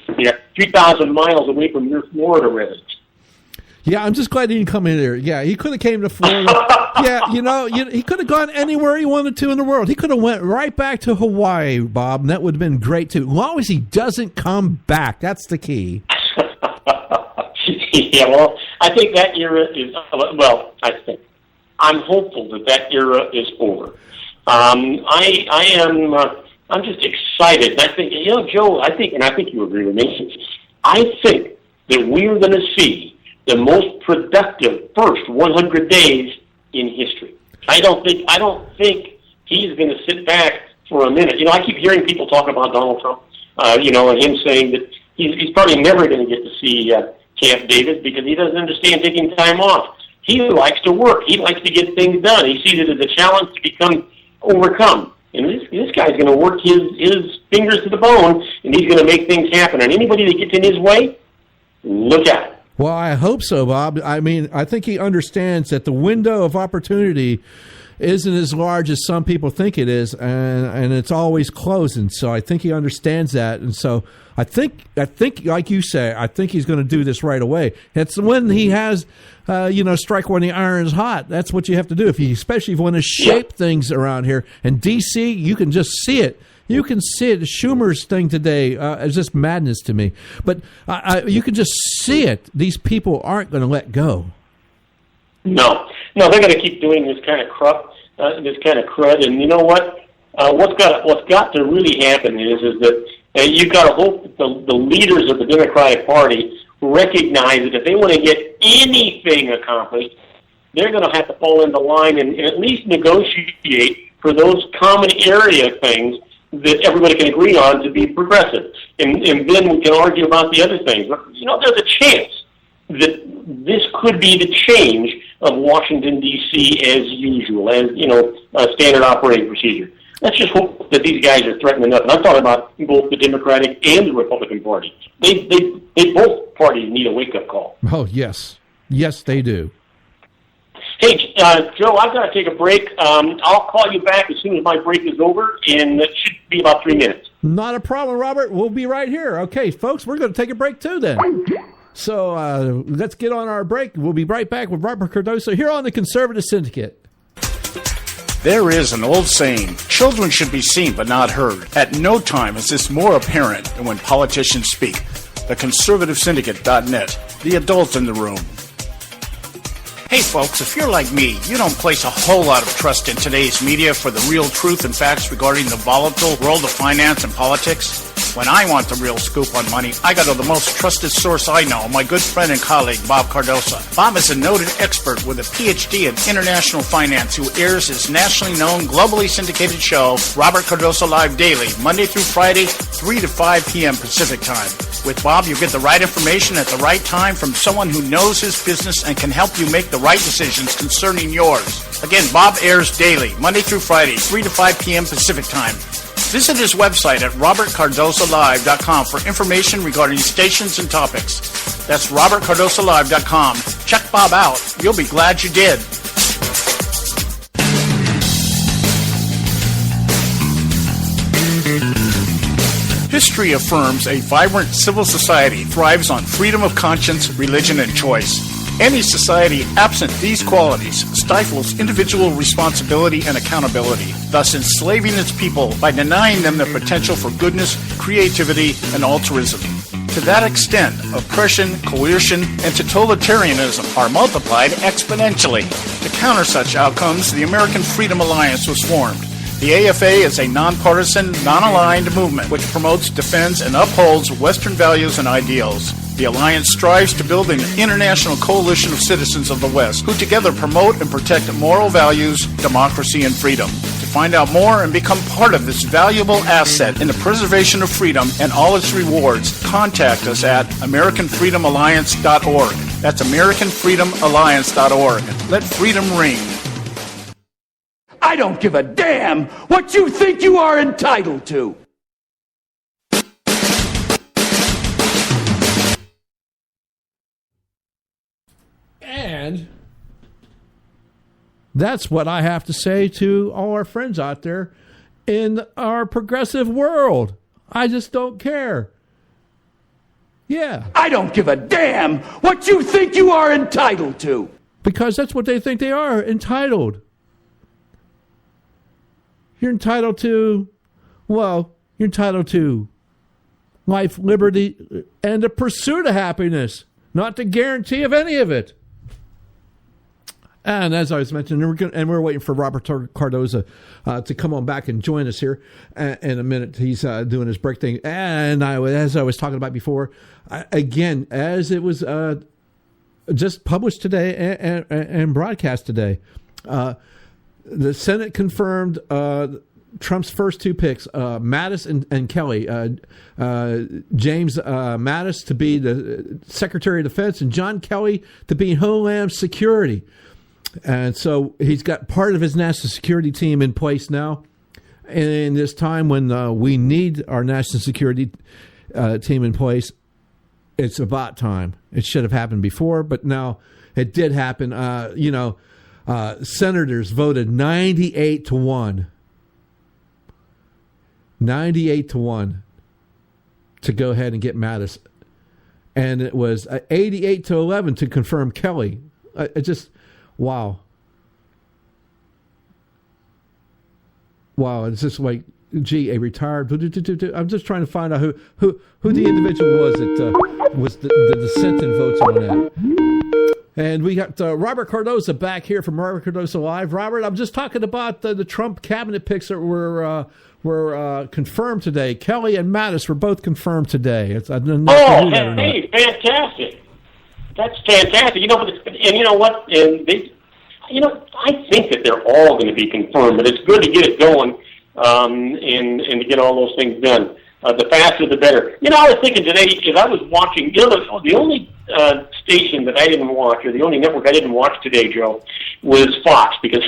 3,000 miles away from your Florida residence. Yeah, I'm just glad he didn't come in here. Yeah, he could have came to Florida. Yeah, he could have gone anywhere he wanted to in the world. He could have went right back to Hawaii, Bob, and that would have been great, too. As long as he doesn't come back, that's the key. Yeah, well, I think that era is, I'm hopeful that era is over. I'm just excited. I think, Joe, I think you agree with me. I think that we're going to see the most productive first 100 days in history. I don't think he's going to sit back for a minute. I keep hearing people talk about Donald Trump, and him saying that he's probably never going to get to see Camp David because he doesn't understand taking time off. He likes to work. He likes to get things done. He sees it as a challenge to become overcome. And this guy's going to work his fingers to the bone, and he's going to make things happen. And anybody that gets in his way, look out. Well, I hope so, Bob. I mean, I think he understands that the window of opportunity isn't as large as some people think it is, and it's always closing. So I think he understands that, and so I think, like you say, I think he's going to do this right away. It's when he has, strike when the iron's hot. That's what you have to do especially if you want to shape things around here. And D.C., you can just see it. You can see it. Schumer's thing today is just madness to me. But you can just see it. These people aren't going to let go. No, they're going to keep doing this kind of crud. And you know what? What's got to really happen is that you've got to hope that the leaders of the Democratic Party recognize that if they want to get anything accomplished, they're going to have to fall into line and at least negotiate for those common area things that everybody can agree on to be progressive. And then we can argue about the other things. But, there's a chance that this could be the change of Washington, D.C. as usual, as, a standard operating procedure. Let's just hope that these guys are threatening enough. And I'm talking about both the Democratic and the Republican Party. They both parties need a wake-up call. Oh, yes. Yes, they do. Hey, Joe, I've got to take a break. I'll call you back as soon as my break is over, and it should be about 3 minutes. Not a problem, Robert. We'll be right here. Okay, folks, we're going to take a break too then. So let's get on our break. We'll be right back with Robert Cardoza here on the Conservative Syndicate. There is an old saying, children should be seen but not heard. At no time is this more apparent than when politicians speak. TheConservativeSyndicate.net, the adult in the room. Hey folks, if you're like me, you don't place a whole lot of trust in today's media for the real truth and facts regarding the volatile world of finance and politics. When I want the real scoop on money, I go to the most trusted source I know, my good friend and colleague, Bob Cardoza. Bob is a noted expert with a PhD in international finance who airs his nationally known, globally syndicated show, Robert Cardoza Live Daily, Monday through Friday, 3 to 5 p.m. Pacific Time. With Bob, you get the right information at the right time from someone who knows his business and can help you make the right decisions concerning yours. Again, Bob airs daily, Monday through Friday, 3 to 5 p.m. Pacific Time. Visit his website at robertcardozalive.com for information regarding stations and topics. That's robertcardozalive.com. Check Bob out. You'll be glad you did. History affirms a vibrant civil society thrives on freedom of conscience, religion, and choice. Any society absent these qualities stifles individual responsibility and accountability, thus enslaving its people by denying them their potential for goodness, creativity, and altruism. To that extent, oppression, coercion, and totalitarianism are multiplied exponentially. To counter such outcomes, the American Freedom Alliance was formed. The AFA is a nonpartisan, non-aligned movement which promotes, defends, and upholds Western values and ideals. The Alliance strives to build an international coalition of citizens of the West who together promote and protect moral values, democracy, and freedom. To find out more and become part of this valuable asset in the preservation of freedom and all its rewards, contact us at AmericanFreedomAlliance.org. That's AmericanFreedomAlliance.org. Let freedom ring. I don't give a damn what you think you are entitled to. And that's what I have to say to all our friends out there in our progressive world. I just don't care. Yeah. I don't give a damn what you think you are entitled to. Because that's what they think they are, entitled. You're entitled to, well, you're entitled to life, liberty, and the pursuit of happiness, not the guarantee of any of it. And as I was mentioning, we're waiting for Robert Cardoza to come on back and join us here in a minute. He's doing his break thing. And as I was talking about before, again, as it was just published today and broadcast today, the Senate confirmed Trump's first two picks, Mattis and Kelly. James Mattis to be the Secretary of Defense and John Kelly to be Homeland Security. And so he's got part of his national security team in place now. And in this time when we need our national security team in place, it's about time. It should have happened before, but now it did happen. senators voted 98-1. 98-1 to go ahead and get Mattis. And it was 88-11 to confirm Kelly. It just, wow. Wow, it's just like, gee, a retired. I'm just trying to find out who the individual was that was the dissenting votes on that. And we got Robert Cardoza back here from Robert Cardoza Live. Robert, I'm just talking about the Trump cabinet picks that were confirmed today. Kelly and Mattis were both confirmed today. Hey, fantastic! That's fantastic. You know, and you know what? And they, you know, I think that they're all going to be confirmed, but it's good to get it going and to get all those things done. The faster, the better. You know, I was thinking today, as I was watching, you know, the only station that I didn't watch, or the only network I didn't watch today, Joe, was Fox, because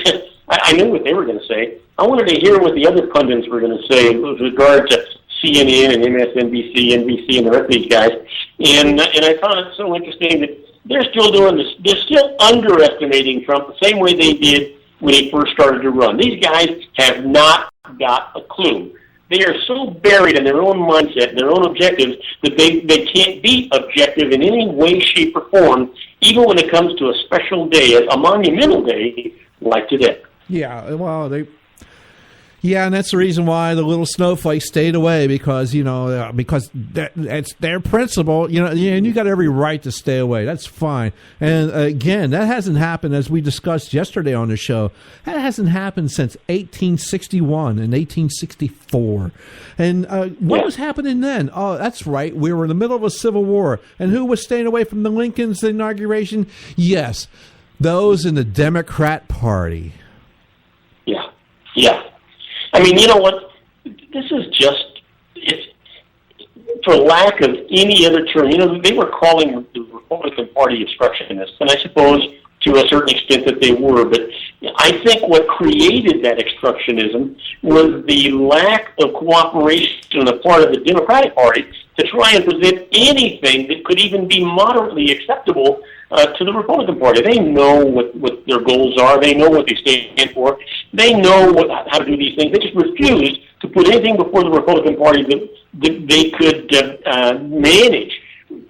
I knew what they were going to say. I wanted to hear what the other pundits were going to say with regard to CNN and MSNBC, NBC, and the rest of these guys. And I found it so interesting that they're still doing this. They're still underestimating Trump the same way they did when he first started to run. These guys have not got a clue. They are so buried in their own mindset, their own objectives, that they can't be objective in any way, shape, or form, even when it comes to a special day, a monumental day like today. Yeah, well, and that's the reason why the little snowflakes stayed away, because it's their principle, you know, and you got every right to stay away. That's fine. And again, that hasn't happened, as we discussed yesterday on the show. That hasn't happened since 1861 and 1864. And what was happening then? Oh, that's right. We were in the middle of a civil war. And who was staying away from the Lincoln's inauguration? Yes, those in the Democrat Party. Yeah. I mean, you know what? This is just, for lack of any other term, you know, they were calling the Republican Party obstructionists, and I suppose to a certain extent that they were, but I think what created that obstructionism was the lack of cooperation on the part of the Democratic Party to try and present anything that could even be moderately acceptable to the Republican Party. They know what their goals are. They know what they stand for. They know how to do these things. They just refused to put anything before the Republican Party that they could manage,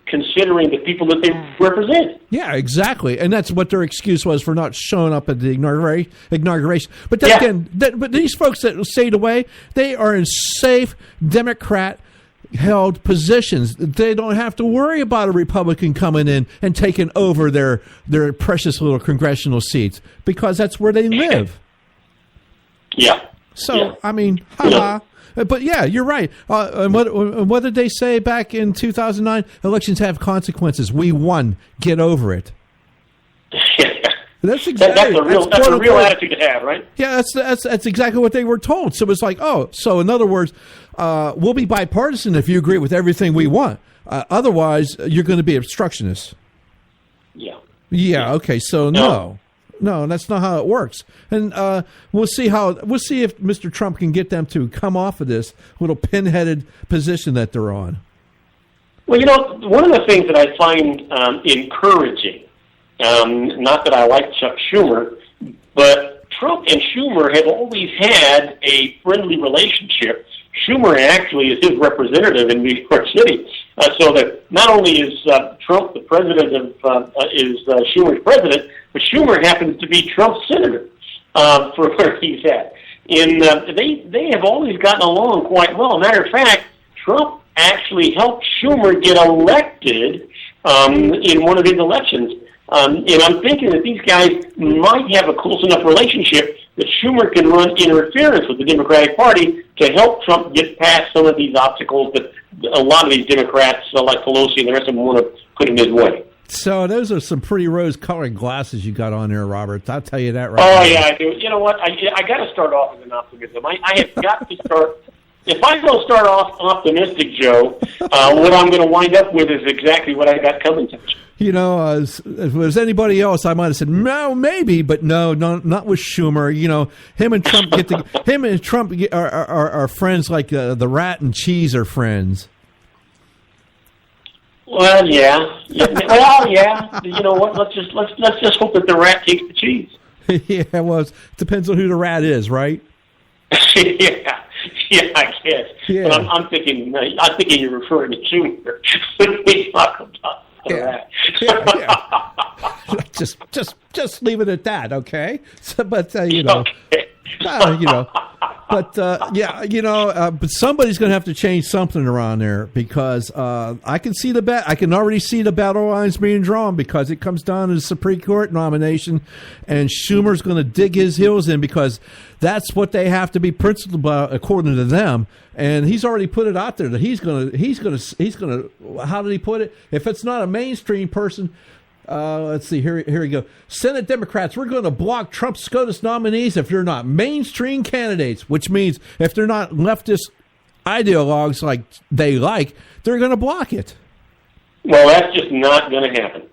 considering the people that they represent. Yeah, exactly. And that's what their excuse was for not showing up at the inauguration. But then again, but these folks that stayed away, they are in safe Democrat held positions. They don't have to worry about a Republican coming in and taking over their precious little congressional seats, because that's where they live. Yeah. So, I mean, ha-ha. But yeah, you're right. And what did they say back in 2009? Elections have consequences. We won. Get over it. That's exactly that's a real attitude to have, right? Yeah, that's exactly what they were told. So it's like, so in other words, we'll be bipartisan if you agree with everything we want. Otherwise, you're going to be obstructionists. Yeah. Yeah. Okay. So no, that's not how it works. And we'll see if Mr. Trump can get them to come off of this little pinheaded position that they're on. Well, you know, one of the things that I find encouraging, not that I like Chuck Schumer, but Trump and Schumer have always had a friendly relationship. Schumer actually is his representative in New York City, so that not only is Trump the president is Schumer's president, but Schumer happens to be Trump's senator for where he's at. And they have always gotten along quite well. Matter of fact, Trump actually helped Schumer get elected in one of his elections. And I'm thinking that these guys might have a close enough relationship that Schumer can run interference with the Democratic Party to help Trump get past some of these obstacles that a lot of these Democrats, like Pelosi and the rest of them, want to put in his way. So those are some pretty rose-colored glasses you got on there, Robert. I'll tell you that right now. Oh, yeah, I do. You know what? I got to start off with an optimism. I have got to start. If I don't start off optimistic, Joe, what I'm going to wind up with is exactly what I got coming to me. You know, if it was anybody else, I might have said no, maybe, but no, not with Schumer. You know, him and Trump are friends like the rat and cheese are friends. Well, yeah. Well, yeah. You know what? Let's just hope that the rat takes the cheese. Yeah, well, it depends on who the rat is, right? yeah, I guess. Yeah. But I'm thinking you're referring to Junior when we talk about the rat. Just leave it at that, okay? So, but you know, but but somebody's going to have to change something around there because I can already see the battle lines being drawn because it comes down to the Supreme Court nomination, and Schumer's going to dig his heels in because that's what they have to be principled about according to them. And he's already put it out there that he's going to. How did he put it? If it's not a mainstream person. Let's see, here we go. Senate Democrats, we're going to block Trump SCOTUS nominees if they're not mainstream candidates, which means if they're not leftist ideologues like they're going to block it. Well, that's just not going to happen.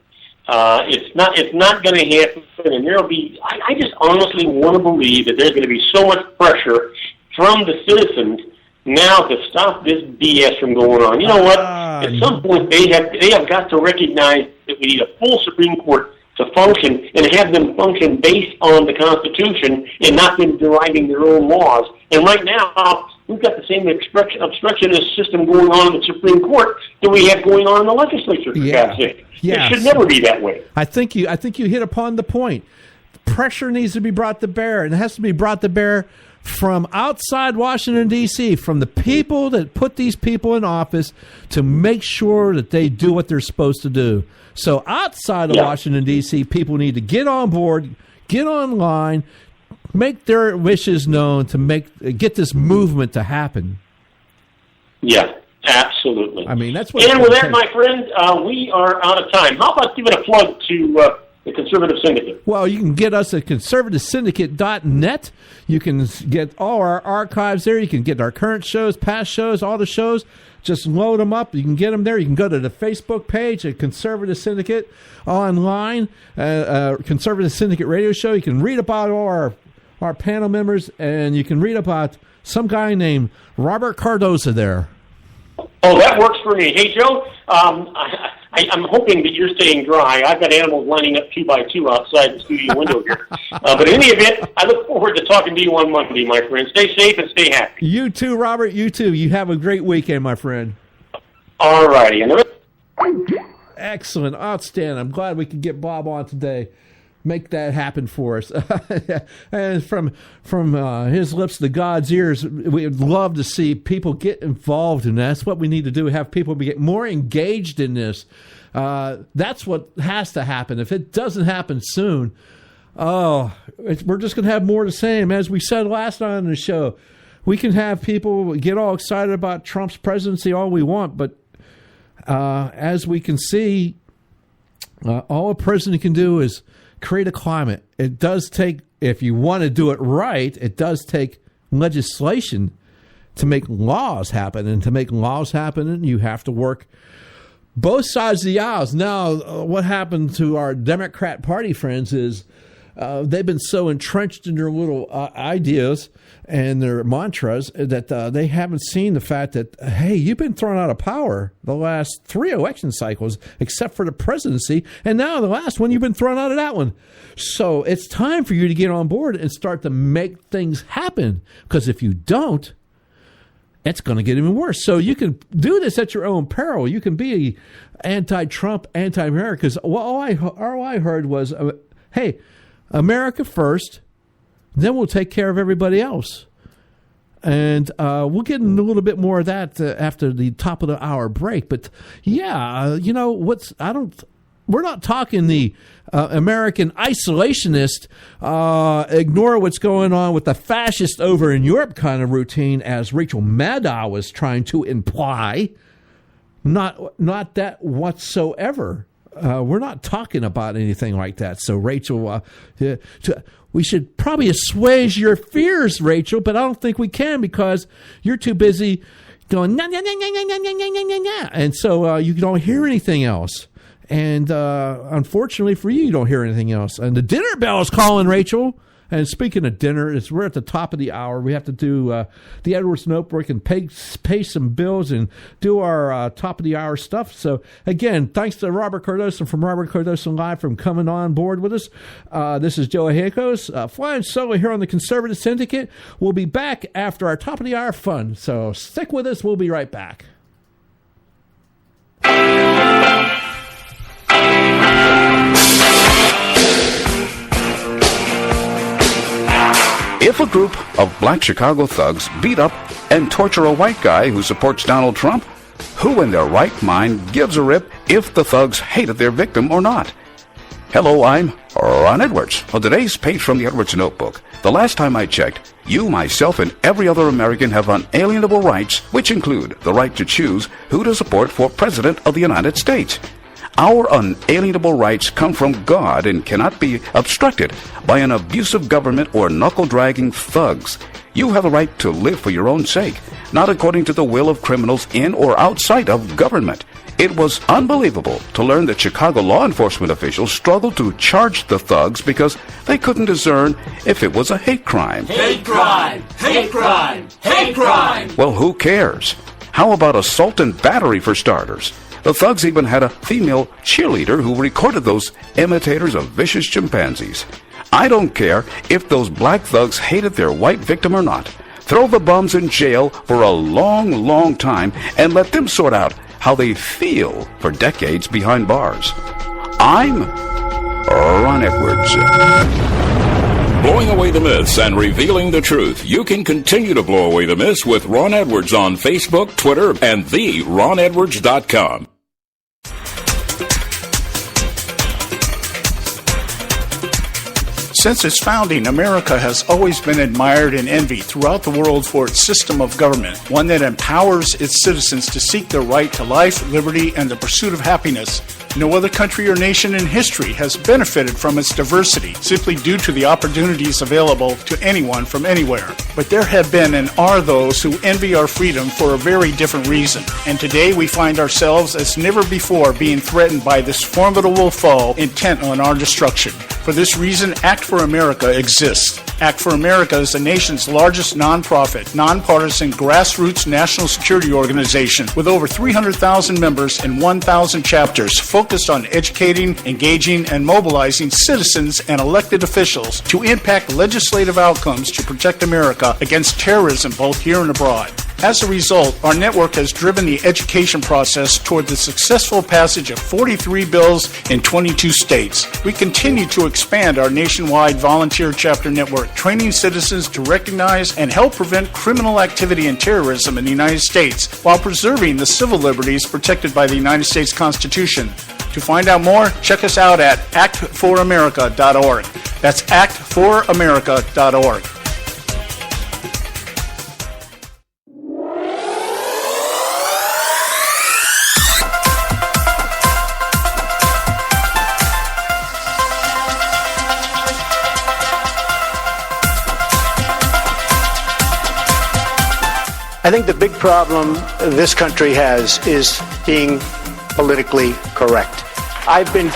It's not going to happen, and there'll be. I just honestly want to believe that there's going to be so much pressure from the citizens now to stop this BS from going on. You know what? At some point, they have got to recognize that we need a full Supreme Court to function and have them function based on the Constitution and not them deriving their own laws. And right now, we've got the same obstructionist system going on in the Supreme Court that we have going on in the legislature, for God's sake. It should never be that way. I think you hit upon the point. Pressure needs to be brought to bear, and it has to be brought to bear from outside Washington, D.C., from the people that put these people in office to make sure that they do what they're supposed to do. So outside of Washington, D.C., people need to get on board, get online, make their wishes known to get this movement to happen. Yeah, absolutely. I mean, that's what. And with that, my friend, we are out of time. How about giving a plug to the Conservative Syndicate? Well, you can get us at conservativesyndicate.net. You can get all our archives there. You can get our current shows, past shows, all the shows. Just load them up. You can get them there. You can go to the Facebook page at Conservative Syndicate online, Conservative Syndicate Radio Show. You can read about all our panel members, and you can read about some guy named Robert Cardoza there. Oh, that works for me. Hey, Joe, I'm hoping that you're staying dry. I've got animals lining up 2 by 2 outside the studio window here. But in any event, I look forward to talking to you on Monday, my friend. Stay safe and stay happy. You too, Robert. You too. You have a great weekend, my friend. All righty. Excellent. Outstanding. I'm glad we could get Bob on today. Make that happen for us. And from his lips to God's ears, we'd love to see people get involved in that. That's what we need to do, have people get more engaged in this. That's what has to happen. If it doesn't happen soon, we're just going to have more of the same. As we said last night on the show, we can have people get all excited about Trump's presidency all we want, but as we can see, all a president can do is create a climate. It does take, if you want to do it right, it does take legislation to make laws happen. And to make laws happen, you have to work both sides of the aisles. Now, what happened to our Democrat Party friends is they've been so entrenched in their little ideas and their mantras that they haven't seen the fact that, hey, you've been thrown out of power the last 3 election cycles, except for the presidency, and now the last one, you've been thrown out of that one. So it's time for you to get on board and start to make things happen, because if you don't, it's going to get even worse. So you can do this at your own peril. You can be anti-Trump, anti-America, because all I heard was, hey, America first, then we'll take care of everybody else. And we'll get into a little bit more of that after the top of the hour break. But yeah, we're not talking the American isolationist, ignore what's going on with the fascist over in Europe kind of routine, as Rachel Maddow was trying to imply. Not that whatsoever. We're not talking about anything like that. So, Rachel, we should probably assuage your fears, Rachel, but I don't think we can because you're too busy going, nah, nah, nah, nah, nah, nah, nah, nah, nah. And so you don't hear anything else. And unfortunately for you, you don't hear anything else. And the dinner bell is calling, Rachel. And speaking of dinner, we're at the top of the hour. We have to do the Edwards Notebook and pay some bills and do our top of the hour stuff. So, again, thanks to Robert Cardoza from Robert Cardoza Live for coming on board with us. This is Joe Hakos, flying solo here on the Conservative Syndicate. We'll be back after our top of the hour fun. So stick with us. We'll be right back. If a group of black Chicago thugs beat up and torture a white guy who supports Donald Trump, who in their right mind gives a rip if the thugs hated their victim or not? Hello, I'm Ron Edwards. On today's page from the Edwards Notebook, the last time I checked, you, myself, and every other American have unalienable rights, which include the right to choose who to support for President of the United States. Our unalienable rights come from God and cannot be obstructed by an abusive government or knuckle-dragging thugs. You have the right to live for your own sake, not according to the will of criminals in or outside of government. It was unbelievable to learn that Chicago law enforcement officials struggled to charge the thugs because they couldn't discern if it was a hate crime. Hate crime! Hate crime! Hate crime! Well, who cares? How about assault and battery for starters? The thugs even had a female cheerleader who recorded those imitators of vicious chimpanzees. I don't care if those black thugs hated their white victim or not. Throw the bums in jail for a long, long time and let them sort out how they feel for decades behind bars. I'm Ron Edwards. Blowing away the myths and revealing the truth. You can continue to blow away the myths with Ron Edwards on Facebook, Twitter, and theronedwards.com. Since its founding, America has always been admired and envied throughout the world for its system of government, one that empowers its citizens to seek their right to life, liberty, and the pursuit of happiness. No other country or nation in history has benefited from its diversity simply due to the opportunities available to anyone from anywhere. But there have been and are those who envy our freedom for a very different reason. And today we find ourselves as never before being threatened by this formidable foe intent on our destruction. For this reason, Act for America exists. Act for America is the nation's largest nonprofit, nonpartisan, grassroots national security organization with over 300,000 members and 1,000 chapters focused on educating, engaging, and mobilizing citizens and elected officials to impact legislative outcomes to protect America against terrorism both here and abroad. As a result, our network has driven the education process toward the successful passage of 43 bills in 22 states. We continue to expand our nationwide volunteer chapter network, training citizens to recognize and help prevent criminal activity and terrorism in the United States while preserving the civil liberties protected by the United States Constitution. To find out more, check us out at actforamerica.org. That's actforamerica.org. I think the big problem this country has is being politically correct. I've been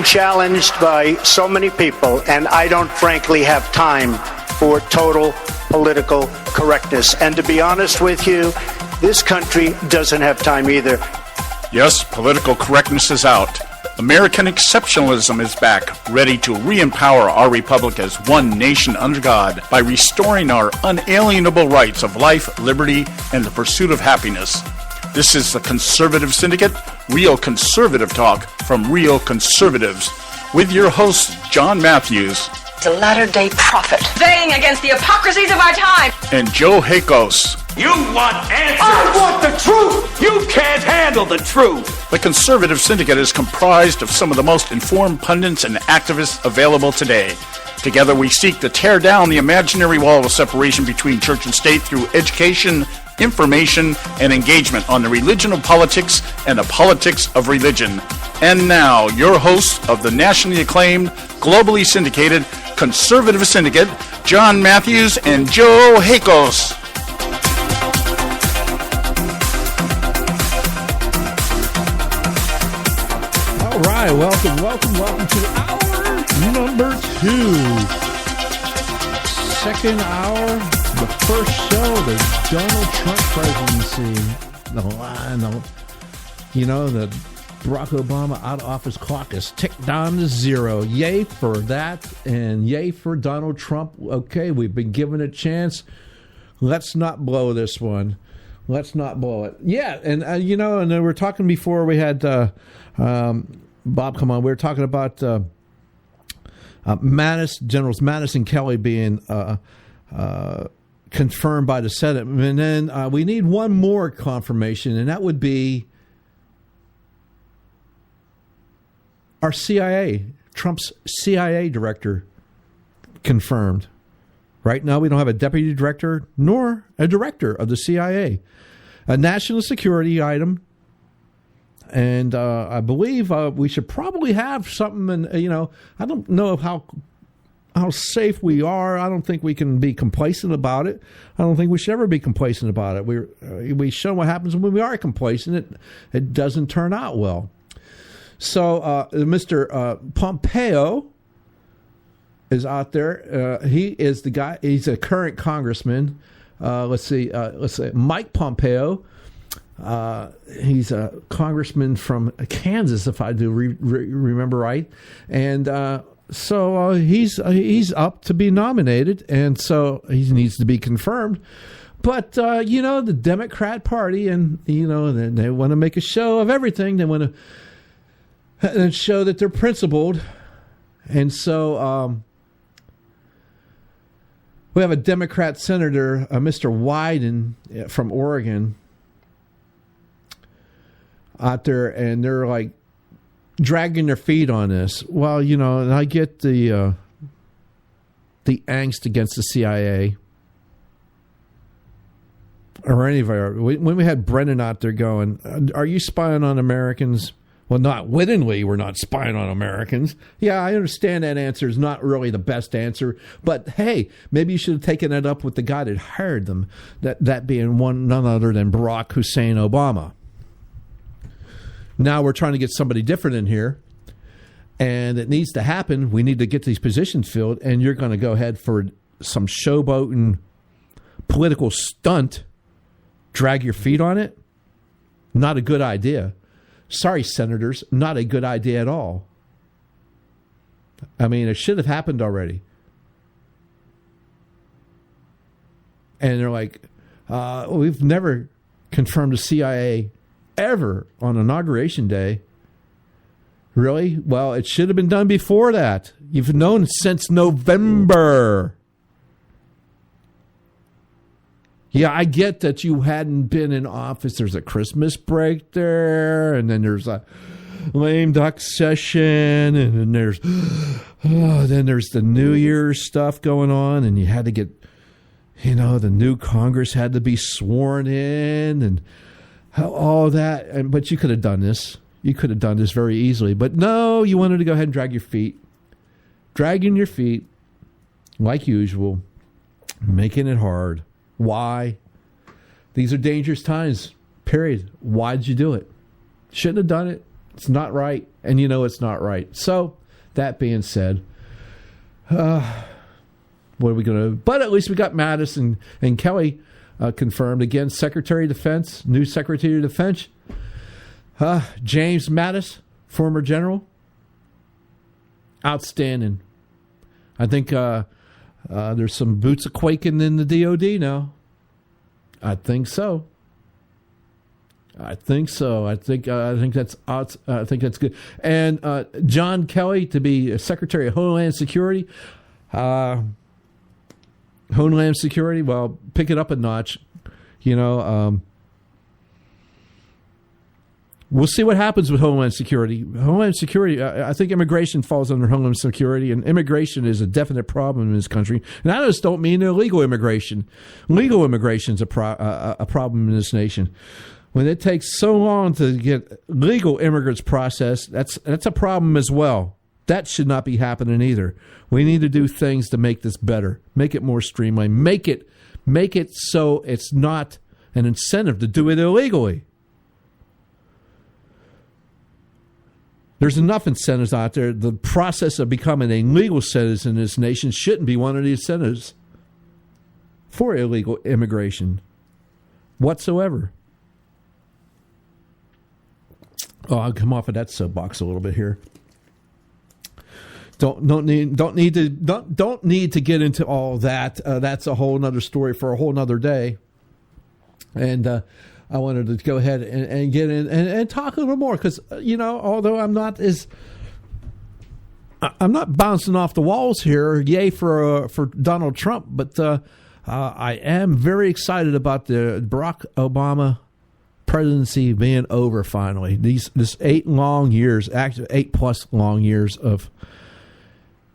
challenged by so many people, and I don't frankly have time for total political correctness. And to be honest with you, this country doesn't have time either. Yes, political correctness is out. American exceptionalism is back, ready to re-empower our republic as one nation under God by restoring our unalienable rights of life, liberty, and the pursuit of happiness. This is the Conservative Syndicate, real conservative talk from real conservatives, with your host, John Matthews. The latter-day prophet, saying against the hypocrisies of our time. And Joe Hakos. You want answers! I want the truth! You can't handle the truth! The Conservative Syndicate is comprised of some of the most informed pundits and activists available today. Together we seek to tear down the imaginary wall of separation between church and state through education, information, and engagement on the religion of politics and the politics of religion. And now, your hosts of the nationally acclaimed, globally syndicated Conservative Syndicate, John Matthews and Joe Hakos. All right, welcome to our number 2. Second hour, the first show of the Donald Trump presidency. The Barack Obama out of office clock is ticked down to 0. Yay for that, and yay for Donald Trump. Okay, we've been given a chance. Let's not blow this one. Let's not blow it. Yeah, and and we were talking before we had Bob come on. We were talking about Generals Mattis and Kelly being confirmed by the Senate, and then we need one more confirmation, and that would be our CIA, Trump's CIA director, confirmed. Right now, we don't have a deputy director nor a director of the CIA. A national security item, and I believe we should probably have something. And I don't know how safe we are. I don't think we can be complacent about it. I don't think we should ever be complacent about it. We show what happens when we are complacent. It doesn't turn out well. So Mr. Pompeo is out there. He is the guy. He's a current congressman. Let's see, Mike Pompeo. He's a congressman from Kansas, if I do remember right. And so he's up to be nominated, and so he needs to be confirmed. But the Democrat Party, and they want to make a show of everything. They want to show that they're principled, and so we have a Democrat senator, Mr. Wyden from Oregon, out there, and they're like dragging their feet on this. Well, and I get the angst against the CIA or any of our. When we had Brennan out there going, "Are you spying on Americans?" Well, not wittingly, we're not spying on Americans. Yeah, I understand that answer is not really the best answer, but hey, maybe you should have taken that up with the guy that hired them, that being none other than Barack Hussein Obama. Now we're trying to get somebody different in here, and it needs to happen. We need to get these positions filled, and you're going to go ahead for some showboating political stunt, drag your feet on it? Not a good idea. Sorry, senators, not a good idea at all. I mean, it should have happened already. And they're like, we've never confirmed the CIA ever on Inauguration Day. Really? Well, it should have been done before that. You've known since November. Yeah, I get that you hadn't been in office. There's a Christmas break there, and then there's a lame duck session, and then there's the New Year's stuff going on, and you had to get, the new Congress had to be sworn in, and all that. But you could have done this. You could have done this very easily. But no, you wanted to go ahead and drag your feet. Dragging your feet, like usual, making it hard. Why? These are dangerous times, period. Why did you do it? Shouldn't have done it. It's not right. And it's not right. So, that being said, what are we going to... But at least we got Mattis and Kelly confirmed. Again, Secretary of Defense, new Secretary of Defense, James Mattis, former general. Outstanding. I think there's some boots a-quaking in the DOD now. I think so. I think that's good. And John Kelly to be Secretary of Homeland Security. Homeland Security. Well, pick it up a notch. We'll see what happens with Homeland Security. Homeland Security, I think immigration falls under Homeland Security, and immigration is a definite problem in this country. And I just don't mean illegal immigration. Legal immigration is a problem in this nation. When it takes so long to get legal immigrants processed, that's a problem as well. That should not be happening either. We need to do things to make this better, make it more streamlined, make it so it's not an incentive to do it illegally. There's enough incentives out there. The process of becoming a legal citizen in this nation shouldn't be one of the incentives for illegal immigration whatsoever. Oh, I'll come off of that soapbox a little bit here. Don't need to get into all that. That's a whole nother story for a whole nother day. And I wanted to go ahead and get in and talk a little more because, although I'm not bouncing off the walls here, yay for Donald Trump, but I am very excited about the Barack Obama presidency being over finally. This 8 long years, actually 8+ long years of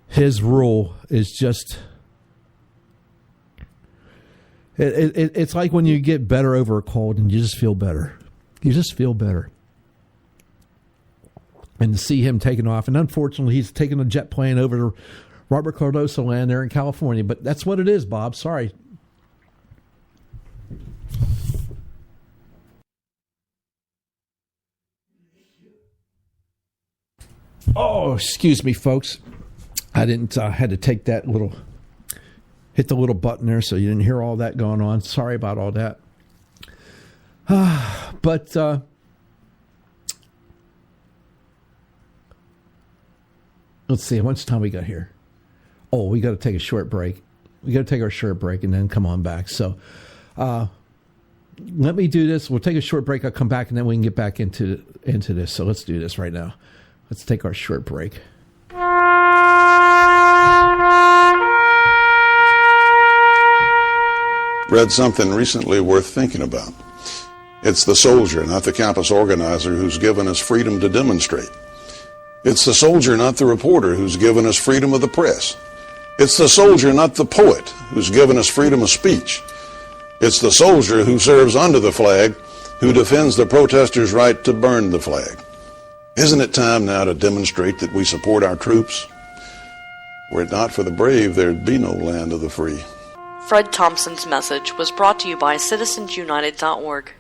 his rule is just. It's like when you get better over a cold and you just feel better. You just feel better. And to see him taking off, and unfortunately he's taking a jet plane over to Robert Cardoza land there in California, but that's what it is, Bob. Sorry. Oh, excuse me, folks. I had to take that hit the little button there so you didn't hear all that going on. Sorry about all that. But let's see, how much time we got here? Oh, we got to take a short break. We got to take our short break and then come on back. So let me do this. We'll take a short break. I'll come back and then we can get back into this. So let's do this right now. Let's take our short break. Read something recently worth thinking about. It's the soldier, not the campus organizer, who's given us freedom to demonstrate. It's the soldier, not the reporter, who's given us freedom of the press. It's the soldier, not the poet, who's given us freedom of speech. It's the soldier who serves under the flag, who defends the protesters' right to burn the flag. Isn't it time now to demonstrate that we support our troops? Were it not for the brave, there'd be no land of the free. Fred Thompson's message was brought to you by citizensunited.org.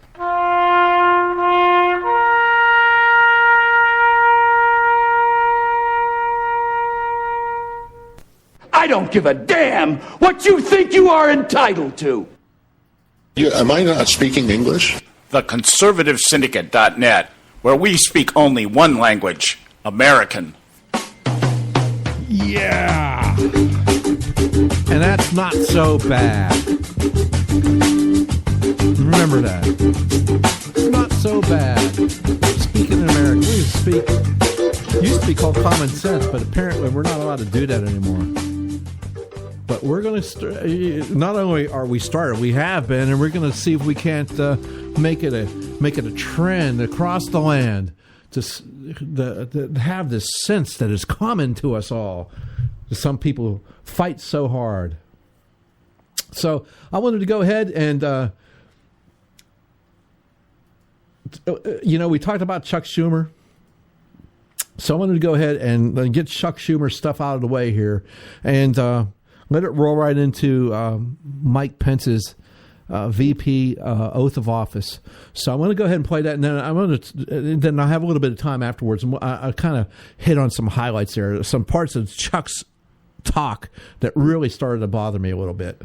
I don't give a damn what you think you are entitled to. Am I not speaking English? The Conservative Syndicate.net, where we speak only one language, American. Yeah. And that's not so bad. Remember that. It's not so bad. Speaking in American, used to be called common sense, but apparently we're not allowed to do that anymore. But we're going to not only are we started, we have been, and we're going to see if we can't make it a trend across the land to have this sense that is common to us all. Some people fight so hard. So I wanted to go ahead and, we talked about Chuck Schumer. So I wanted to go ahead and get Chuck Schumer's stuff out of the way here and let it roll right into Mike Pence's VP oath of office. So I'm going to go ahead and play that, and then I'll have a little bit of time afterwards. And I kind of hit on some highlights there, some parts of Chuck's talk that really started to bother me a little bit.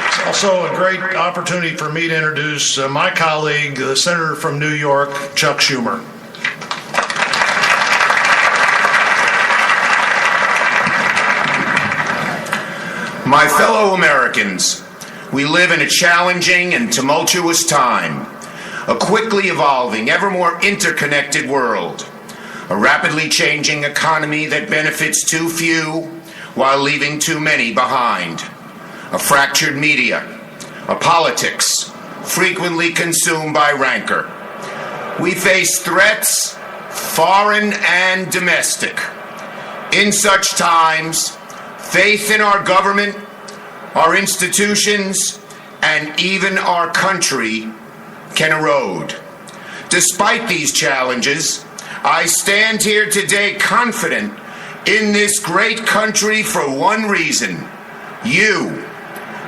It's also a great opportunity for me to introduce my colleague, the Senator from New York, Chuck Schumer. My fellow Americans, we live in a challenging and tumultuous time, a quickly evolving, ever more interconnected world, a rapidly changing economy that benefits too few while leaving too many behind, a fractured media, a politics frequently consumed by rancor. We face threats, foreign and domestic. In such times, faith in our government, our institutions, and even our country can erode. Despite these challenges, I stand here today confident in this great country for one reason: you,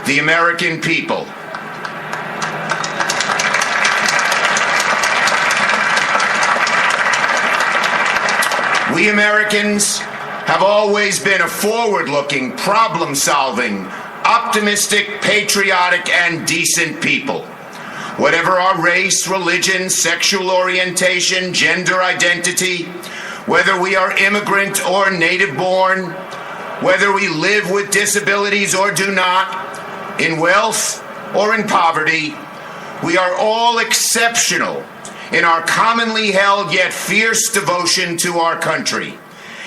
the American people. We Americans have always been a forward-looking, problem-solving, optimistic, patriotic, and decent people. Whatever our race, religion, sexual orientation, gender identity, whether we are immigrant or native-born, whether we live with disabilities or do not, in wealth or in poverty, we are all exceptional in our commonly held yet fierce devotion to our country,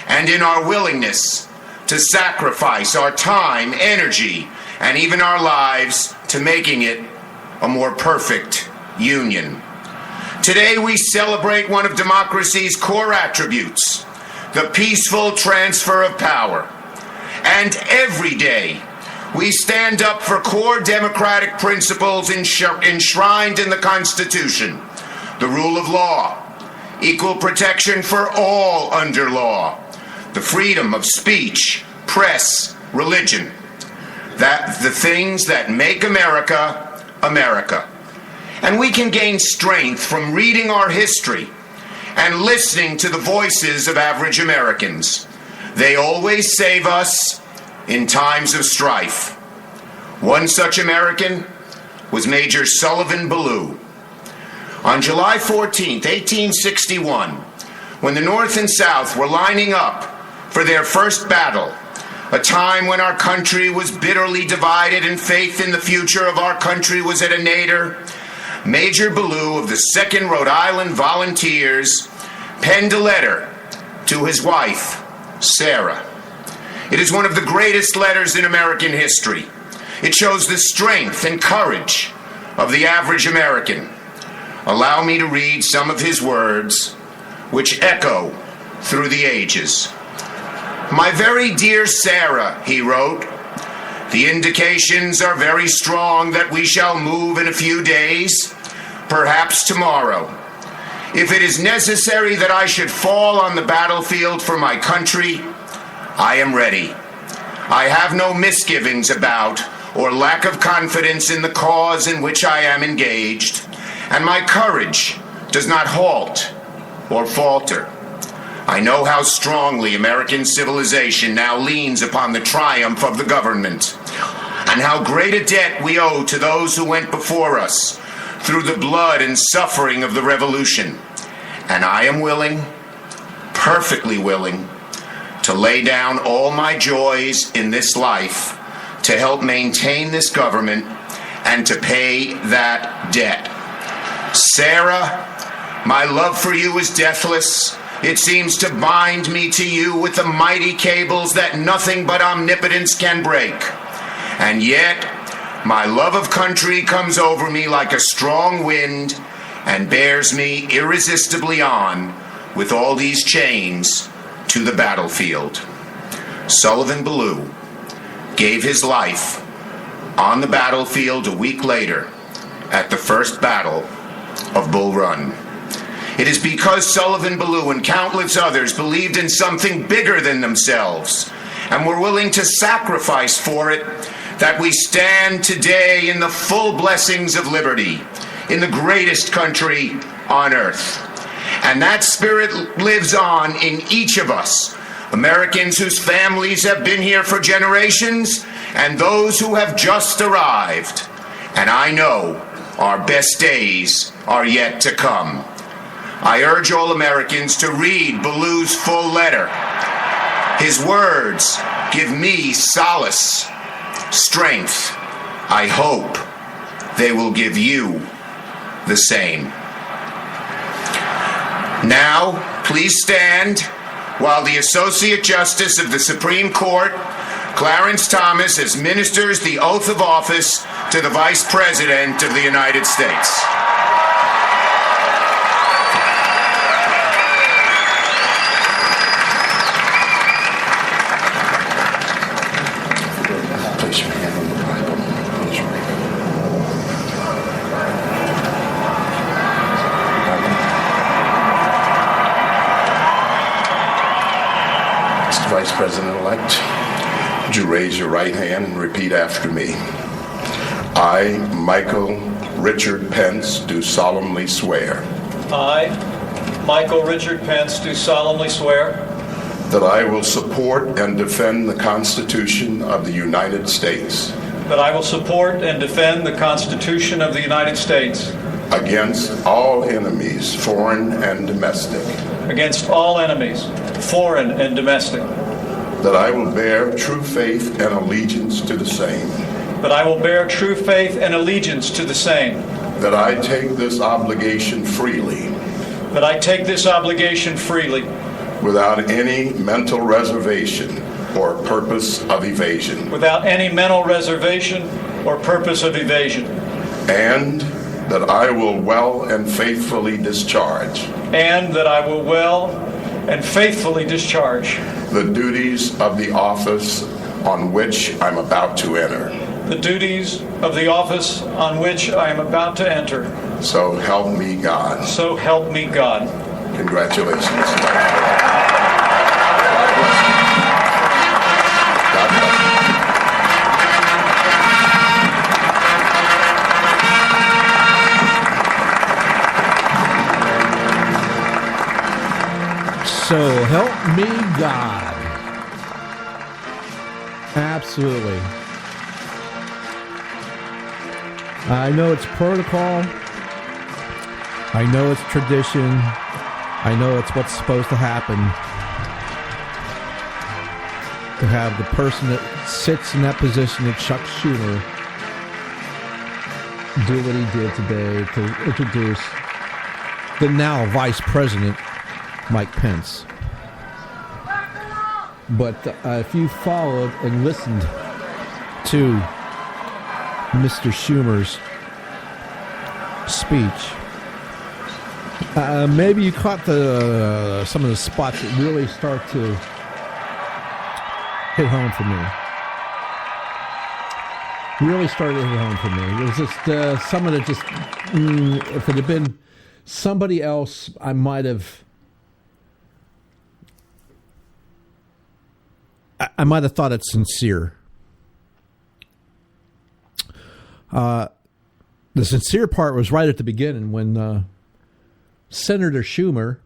and in our willingness to sacrifice our time, energy, and even our lives to making it a more perfect union. Today we celebrate one of democracy's core attributes, the peaceful transfer of power. And every day we stand up for core democratic principles enshrined in the Constitution: the rule of law, equal protection for all under law, the freedom of speech, press, religion, that the things that make America, America. And we can gain strength from reading our history and listening to the voices of average Americans. They always save us in times of strife. One such American was Major Sullivan Ballou. On July 14, 1861, when the North and South were lining up for their first battle, a time when our country was bitterly divided and faith in the future of our country was at a nadir, Major Ballou of the 2nd Rhode Island Volunteers penned a letter to his wife, Sarah. It is one of the greatest letters in American history. It shows the strength and courage of the average American. Allow me to read some of his words, which echo through the ages. My very dear Sarah, he wrote, the indications are very strong that we shall move in a few days, perhaps tomorrow. If it is necessary that I should fall on the battlefield for my country, I am ready. I have no misgivings about or lack of confidence in the cause in which I am engaged, and my courage does not halt or falter. I know how strongly American civilization now leans upon the triumph of the government, and how great a debt we owe to those who went before us through the blood and suffering of the Revolution. And I am willing, perfectly willing, to lay down all my joys in this life to help maintain this government and to pay that debt. Sarah, my love for you is deathless. It seems to bind me to you with the mighty cables that nothing but omnipotence can break. And yet, my love of country comes over me like a strong wind and bears me irresistibly on with all these chains to the battlefield. Sullivan Ballou gave his life on the battlefield a week later at the First Battle of Bull Run. It is because Sullivan Ballou and countless others believed in something bigger than themselves and were willing to sacrifice for it that we stand today in the full blessings of liberty in the greatest country on earth. And that spirit lives on in each of us, Americans whose families have been here for generations and those who have just arrived. And I know our best days are yet to come. I urge all Americans to read Ballou's full letter. His words give me solace, strength. I hope they will give you the same. Now, please stand while the Associate Justice of the Supreme Court, Clarence Thomas, administers the oath of office to the Vice President of the United States. Place your hand on the Bible. Close your eyes. Mr. Vice President-elect, would you raise your right hand and repeat after me? I, Michael Richard Pence, do solemnly swear. I, Michael Richard Pence, do solemnly swear that I will support and defend the Constitution of the United States that I will support and defend the Constitution of the United States against all enemies, foreign and domestic, against all enemies, foreign and domestic, that I will bear true faith and allegiance to the same, that I will bear true faith and allegiance to the same, that I take this obligation freely, that I take this obligation freely, without any mental reservation or purpose of evasion, without any mental reservation or purpose of evasion, and that I will well and faithfully discharge, and that I will well and faithfully discharge the duties of the office on which I'm about to enter. The duties of the office on which I am about to enter. So help me God. So help me God. Congratulations. So help me God. Absolutely. I know it's protocol. I know it's tradition. I know it's what's supposed to happen. To have the person that sits in that position of Chuck Schumer do what he did today to introduce the now Vice President, Mike Pence. But if you followed and listened to Mr. Schumer's speech, maybe you caught some of the spots that really start to hit home for me. Really started to hit home for me. It was just some of it just, if it had been somebody else, I might have thought it sincere. The sincere part was right at the beginning when Senator Schumer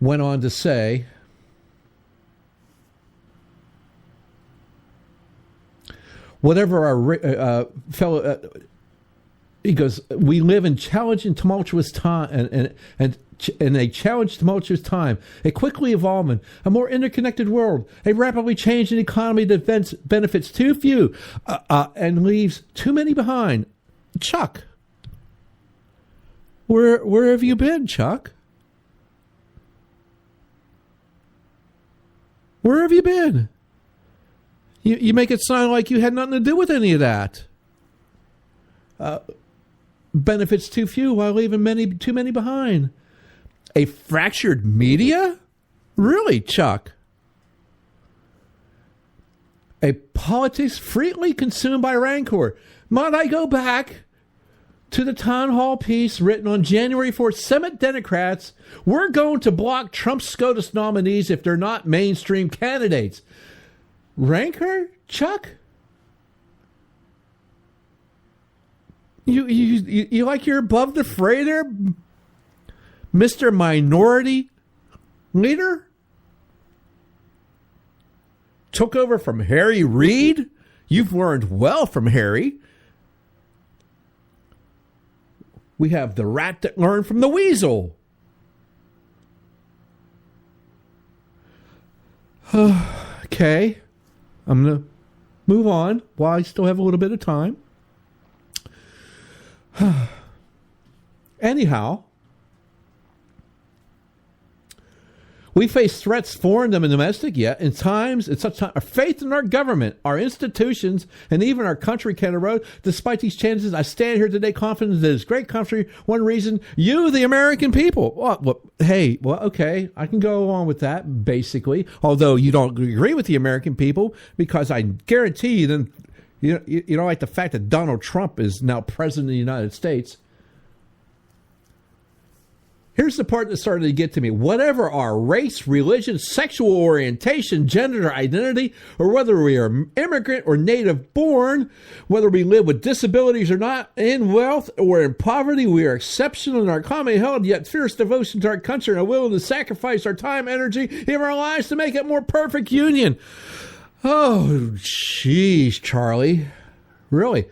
went on to say whatever our fellow... he goes, we live in challenging, tumultuous time, and in a challenged, tumultuous time, a quickly evolving, a more interconnected world, a rapidly changing economy that benefits too few and leaves too many behind. Chuck, where have you been, Chuck? Where have you been? You make it sound like you had nothing to do with any of that. Benefits too few while leaving too many behind. A fractured media? Really, Chuck? A politics frequently consumed by rancor. Might I go back to the town hall piece written on January 4th? Senate Democrats, we're going to block Trump SCOTUS nominees if they're not mainstream candidates. Rancor, Chuck? You like you're above the fray there, Mr. Minority Leader? Took over from Harry Reid? You've learned well from Harry. We have the rat that learned from the weasel. Okay. I'm going to move on while I still have a little bit of time. Anyhow, we face threats, foreign and domestic, yet in such time, our faith in our government, our institutions, and even our country can erode. Despite these changes, I stand here today confident that this great country, one reason, you, the American people. Okay, I can go along with that, basically, although you don't agree with the American people, because I guarantee you, then, you don't like the fact that Donald Trump is now president of the United States. Here's the part that started to get to me. Whatever our race, religion, sexual orientation, gender identity, or whether we are immigrant or native born, whether we live with disabilities or not, in wealth or in poverty, we are exceptional in our commonly held yet fierce devotion to our country and are willing to sacrifice our time, energy, even our lives to make it a more perfect union. Oh, jeez, Charlie. Really?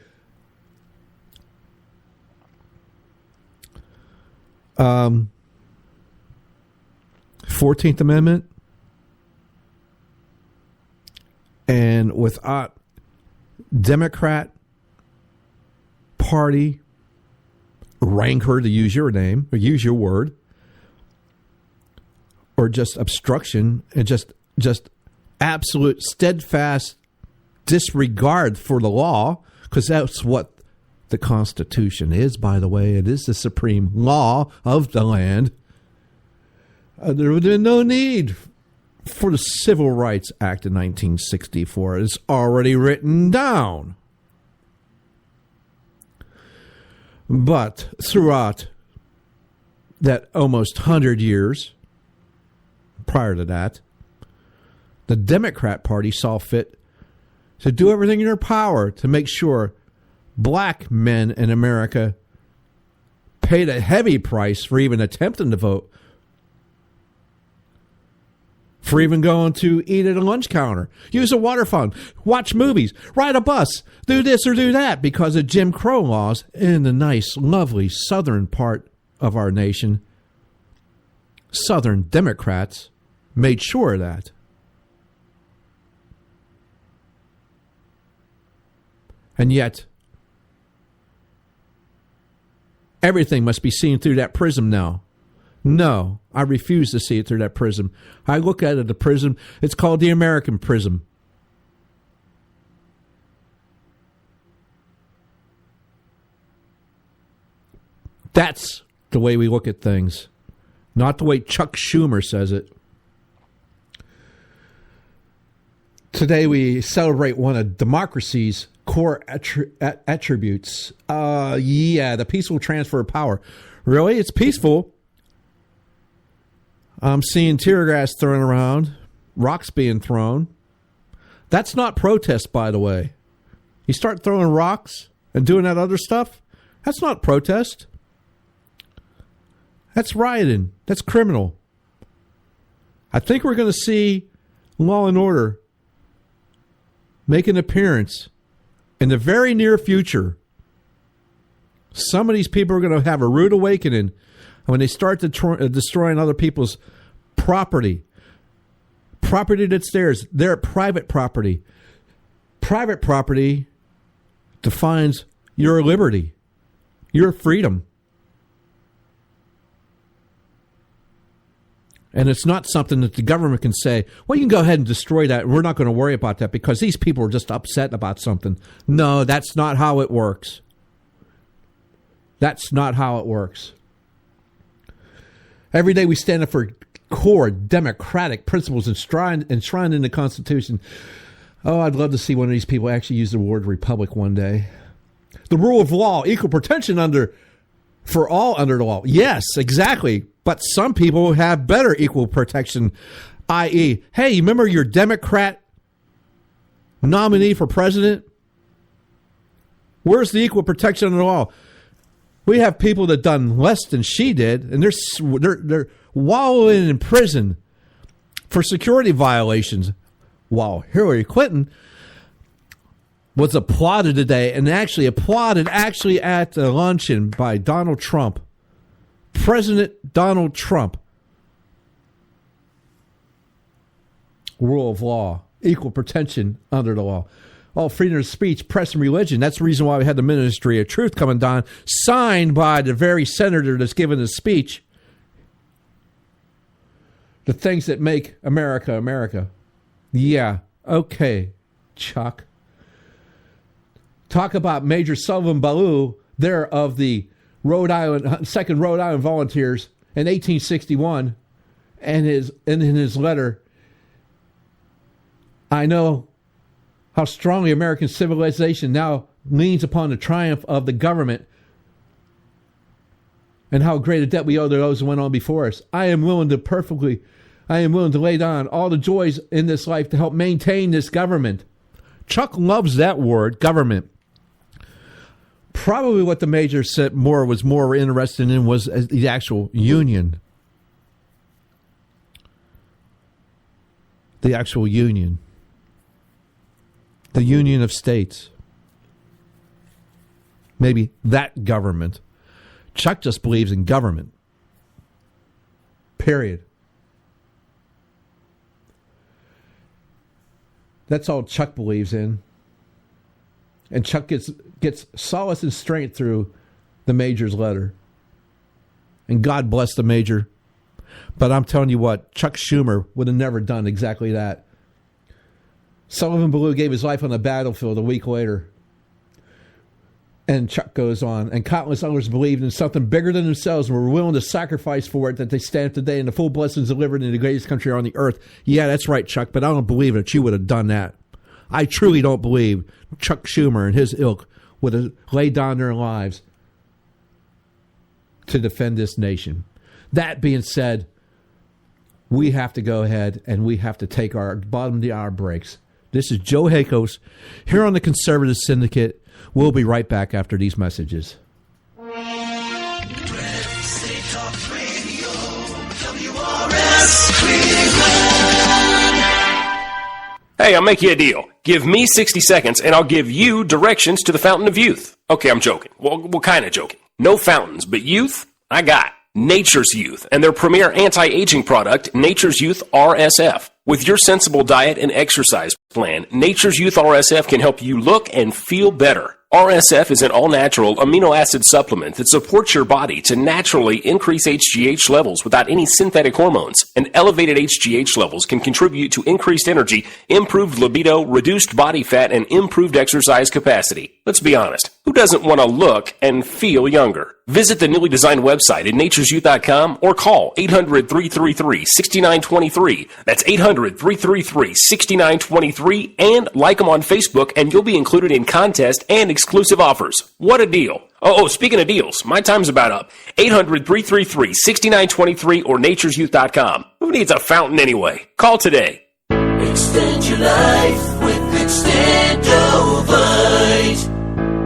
14th Amendment, and without Democrat Party rancor, to use your name, or use your word, or just obstruction, and just absolute steadfast disregard for the law, because that's what the Constitution is, by the way. It is the supreme law of the land. There would have been no need for the Civil Rights Act of 1964. It's already written down. But throughout that almost 100 years prior to that, the Democrat Party saw fit to do everything in their power to make sure black men in America paid a heavy price for even attempting to vote, for even going to eat at a lunch counter, use a water fountain, watch movies, ride a bus, do this or do that because of Jim Crow laws in the nice, lovely southern part of our nation. Southern Democrats made sure of that. And yet, everything must be seen through that prism now. No, I refuse to see it through that prism. I look at it, the prism, it's called the American prism. That's the way we look at things, not the way Chuck Schumer says it. Today we celebrate one of democracy's core attributes. The peaceful transfer of power. Really? It's peaceful. I'm seeing tear gas thrown around, rocks being thrown. That's not protest, by the way. You start throwing rocks and doing that other stuff, that's not protest. That's rioting. That's criminal. I think we're going to see law and order make an appearance in the very near future. Some of these people are going to have a rude awakening when they start destroying other people's property that's theirs, their private property. Private property defines your liberty, your freedom. And it's not something that the government can say, well, you can go ahead and destroy that, and we're not going to worry about that because these people are just upset about something. No, that's not how it works. That's not how it works. Every day we stand up for core democratic principles enshrined in the Constitution. Oh, I'd love to see one of these people actually use the word republic one day. The rule of law, equal protection for all under the law. Yes, exactly. But some people have better equal protection, i.e., hey, you remember your Democrat nominee for president? Where's the equal protection under the law? We have people that done less than she did, and they're wallowing in prison for security violations, while Hillary Clinton was applauded today, and applauded at the luncheon by Donald Trump. President Donald Trump. Rule of law, equal protection under the law. All freedom of speech, press, and religion. That's the reason why we had the Ministry of Truth coming down, signed by the very senator that's giving the speech. The things that make America, America. Yeah, okay, Chuck. Talk about Major Sullivan Ballou, there of the Rhode Island, 2nd Rhode Island Volunteers in 1861, and in his letter, I know how strongly American civilization now leans upon the triumph of the government and how great a debt we owe to those who went on before us. I am willing to lay down all the joys in this life to help maintain this government. Chuck loves that word, government. Probably what the major was more interested in was the actual union. The actual union. The union of states. Maybe that government. Chuck just believes in government. Period. That's all Chuck believes in. And Chuck gets solace and strength through the major's letter. And God bless the major. But I'm telling you what, Chuck Schumer would have never done exactly that. Sullivan Ballou gave his life on the battlefield a week later. And Chuck goes on, and countless others believed in something bigger than themselves and were willing to sacrifice for it, that they stand today in the full blessings delivered in the greatest country on the earth. Yeah, that's right, Chuck, but I don't believe that you would have done that. I truly don't believe Chuck Schumer and his ilk would have laid down their lives to defend this nation. That being said, we have to go ahead and we have to take our bottom of the hour breaks. This is Joe Hakos here on the Conservative Syndicate. We'll be right back after these messages. Hey, I'll make you a deal. Give me 60 seconds and I'll give you directions to the Fountain of Youth. Okay, I'm joking. Well, kind of joking. No fountains, but youth, I got. Nature's Youth and their premier anti-aging product, Nature's Youth RSF. With your sensible diet and exercise plan, Nature's Youth RSF can help you look and feel better. RSF is an all-natural amino acid supplement that supports your body to naturally increase HGH levels without any synthetic hormones. And elevated HGH levels can contribute to increased energy, improved libido, reduced body fat, and improved exercise capacity. Let's be honest, who doesn't want to look and feel younger? Visit the newly designed website at naturesyouth.com or call 800-333-6923. That's 800-333-6923, and like them on Facebook and you'll be included in contest and exclusive offers. What a deal. Oh, speaking of deals, my time's about up. 800-333-6923 or naturesyouth.com. Who needs a fountain anyway? Call today. Extend your life with Extendovite.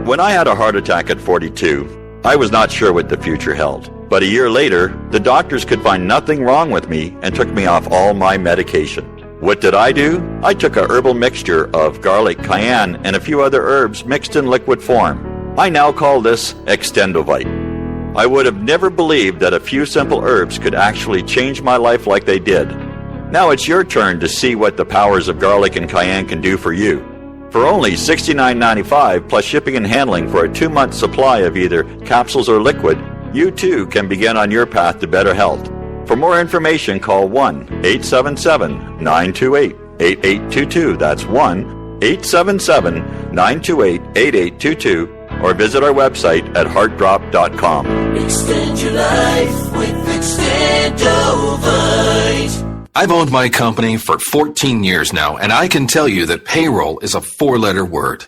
When I had a heart attack at 42, I was not sure what the future held. But a year later, the doctors could find nothing wrong with me and took me off all my medication. What did I do? I took a herbal mixture of garlic, cayenne, and a few other herbs mixed in liquid form. I now call this Extendovite. I would have never believed that a few simple herbs could actually change my life like they did. Now it's your turn to see what the powers of garlic and cayenne can do for you. For only $69.95 plus shipping and handling for a 2-month supply of either capsules or liquid, you too can begin on your path to better health. For more information, call 1-877-928-8822. That's 1-877-928-8822. Or visit our website at heartdrop.com. Extend your life with Extendovite. I've owned my company for 14 years now, and I can tell you that payroll is a 4-letter word.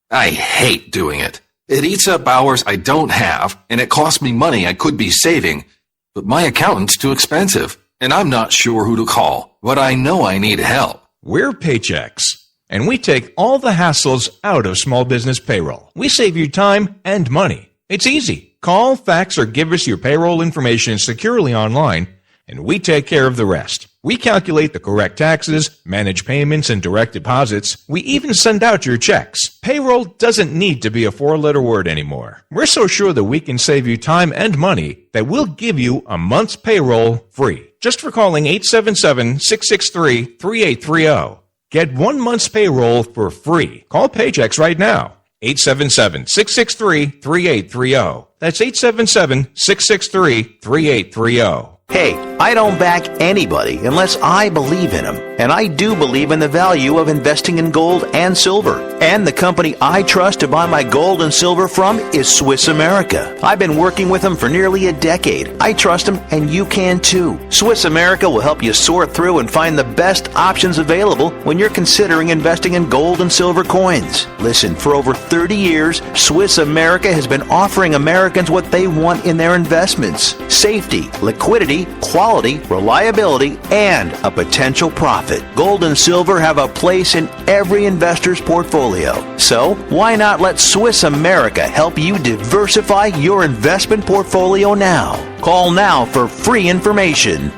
I hate doing it. It eats up hours I don't have, and it costs me money I could be saving. But my accountant's too expensive, and I'm not sure who to call. But I know I need help. We're Paychex, and we take all the hassles out of small business payroll. We save you time and money. It's easy. Call, fax, or give us your payroll information securely online, and we take care of the rest. We calculate the correct taxes, manage payments and direct deposits. We even send out your checks. Payroll doesn't need to be a 4-letter word anymore. We're so sure that we can save you time and money that we'll give you a month's payroll free. Just for calling 877-663-3830. Get 1 month's payroll for free. Call Paychex right now. 877-663-3830. That's 877-663-3830. Hey, I don't back anybody unless I believe in them. and I do believe in the value of investing in gold and silver. And the company I trust to buy my gold and silver from is Swiss America. I've been working with them for nearly a decade. I trust them, and you can too. Swiss America will help you sort through and find the best options available when you're considering investing in gold and silver coins. Listen, for over 30 years, Swiss America has been offering Americans what they want in their investments: safety, liquidity, quality, reliability, and a potential profit. Gold and silver have a place in every investor's portfolio. So, why not let Swiss America help you diversify your investment portfolio now? Call now for free information.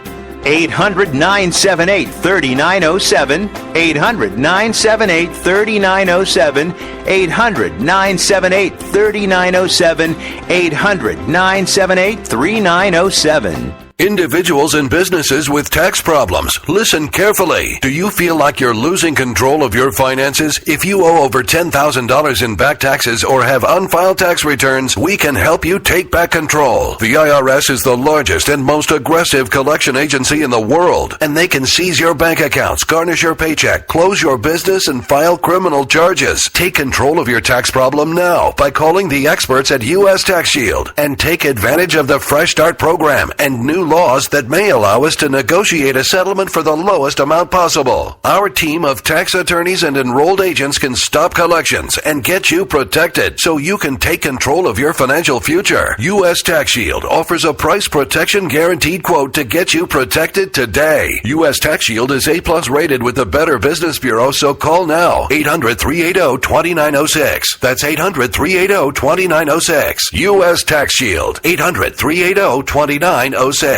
800-978-3907, 800-978-3907, 800-978-3907, 800-978-3907. Individuals and businesses with tax problems, listen carefully. Do you feel like you're losing control of your finances? If you owe over $10,000 in back taxes or have unfiled tax returns, we can help you take back control. The IRS is the largest and most aggressive collection agency in the world, and they can seize your bank accounts, garnish your paycheck, close your business, and file criminal charges. Take control of your tax problem now by calling the experts at U.S. Tax Shield and take advantage of the Fresh Start program and new laws that may allow us to negotiate a settlement for the lowest amount possible. Our team of tax attorneys and enrolled agents can stop collections and get you protected so you can take control of your financial future. U.S. Tax Shield offers a price protection guaranteed quote to get you protected today. U.S. Tax Shield is A+ rated with the Better Business Bureau, so call now. 800-380-2906. That's 800-380-2906. U.S. Tax Shield. 800-380-2906.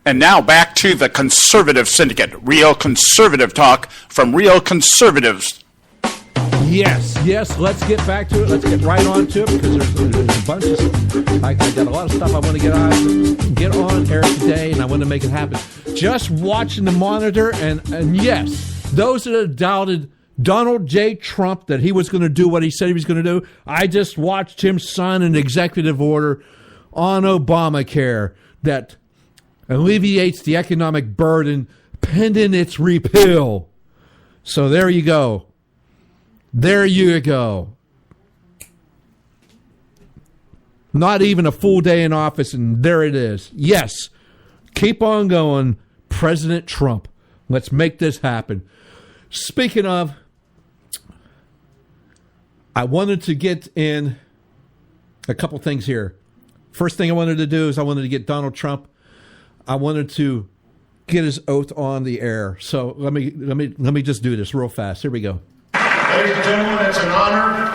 And now back to the Conservative Syndicate, real conservative talk from real conservatives. Yes, let's get back to it. Let's get right on to it, because there's a bunch of, I got a lot of stuff I want to get on air today, and I want to make it happen. Just watching the monitor, and yes, those that have doubted Donald J. Trump, that he was going to do what he said he was going to do, I just watched him sign an executive order on Obamacare that alleviates the economic burden pending its repeal. So there you go. There you go. Not even a full day in office, and there it is. Yes, keep on going, President Trump. Let's make this happen. Speaking of, I wanted to get in a couple things here. First thing I wanted to do is I wanted to get Donald Trump. I wanted to get his oath on the air. So let me just do this real fast. Here we go. Ladies and gentlemen, it's an honor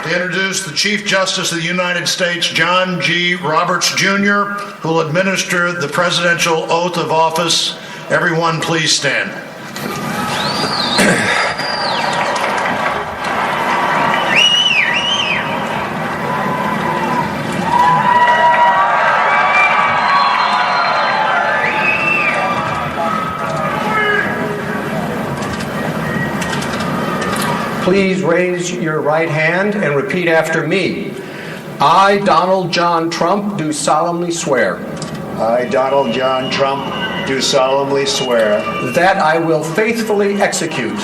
to introduce the Chief Justice of the United States, John G. Roberts, Jr., who will administer the presidential oath of office. Everyone, please stand. Please raise your right hand and repeat after me. I, Donald John Trump, do solemnly swear. I, Donald John Trump, do solemnly swear. That I will faithfully execute.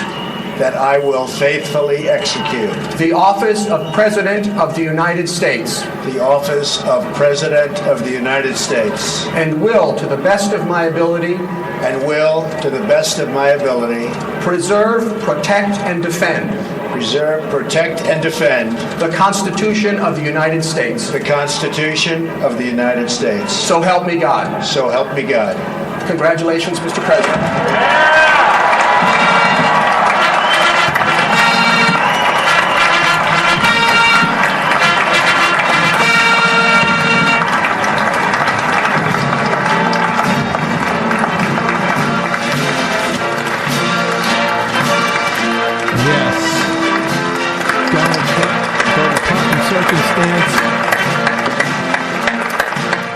That I will faithfully execute. The office of President of the United States. The office of President of the United States. And will, to the best of my ability. And will, to the best of my ability. Preserve, protect, and defend. Preserve, protect, and defend. The Constitution of the United States. The Constitution of the United States. So help me God. So help me God. Congratulations, Mr. President.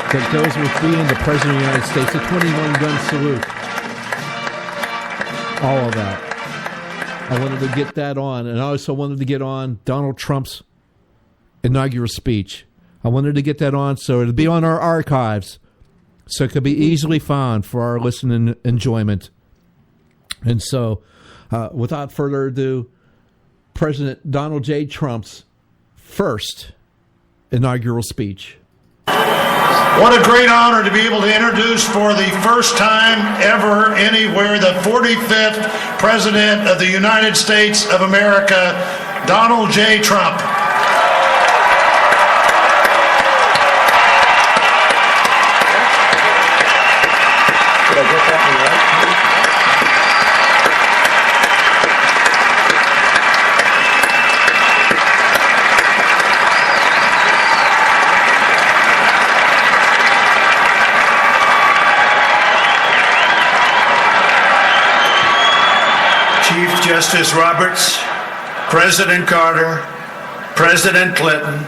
That goes with being the President of the United States, the 21-gun salute. All of that. I wanted to get that on, and I also wanted to get on Donald Trump's inaugural speech. I wanted to get that on so it'll be on our archives, so it could be easily found for our listening enjoyment. And so, without further ado, President Donald J. Trump's first inaugural speech. What a great honor to be able to introduce for the first time ever anywhere the 45th President of the United States of America, Donald J. Trump. Chief Justice Roberts, President Carter, President Clinton,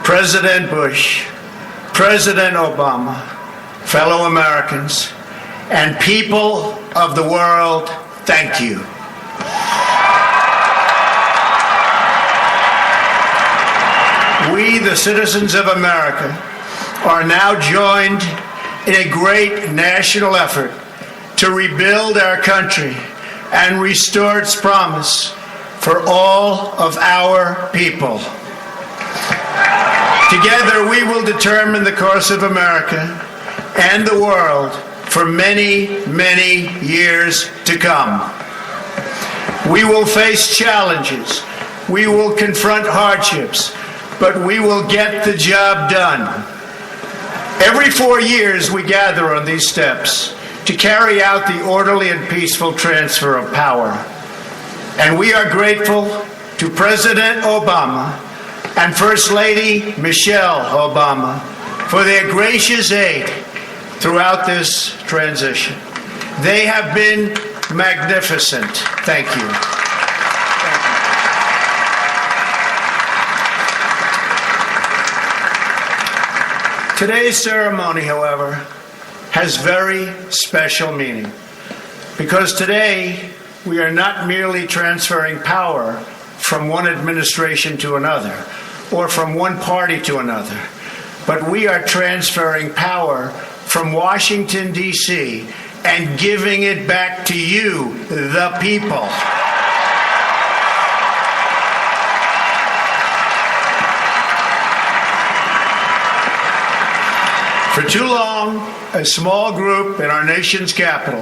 President Bush, President Obama, fellow Americans, and people of the world, thank you. We, the citizens of America, are now joined in a great national effort to rebuild our country and restore its promise for all of our people. Together, we will determine the course of America and the world for many, many years to come. We will face challenges. We will confront hardships, but we will get the job done. Every 4 years, we gather on these steps to carry out the orderly and peaceful transfer of power. And we are grateful to President Obama and First Lady Michelle Obama for their gracious aid throughout this transition. They have been magnificent. Thank you. Today's ceremony, however, has very special meaning, because today we are not merely transferring power from one administration to another or from one party to another, but we are transferring power from Washington, D.C. and giving it back to you, the people. For too long, a small group in our nation's capital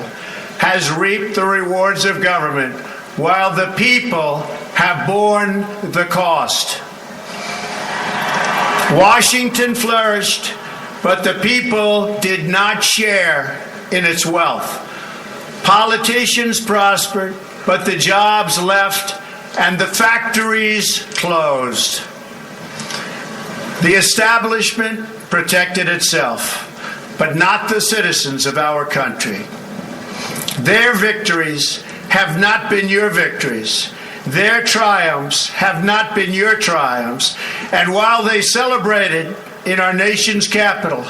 has reaped the rewards of government while the people have borne the cost. Washington flourished, but the people did not share in its wealth. Politicians prospered, but the jobs left and the factories closed. The establishment protected itself, but not the citizens of our country. Their victories have not been your victories. Their triumphs have not been your triumphs. And while they celebrated in our nation's capital,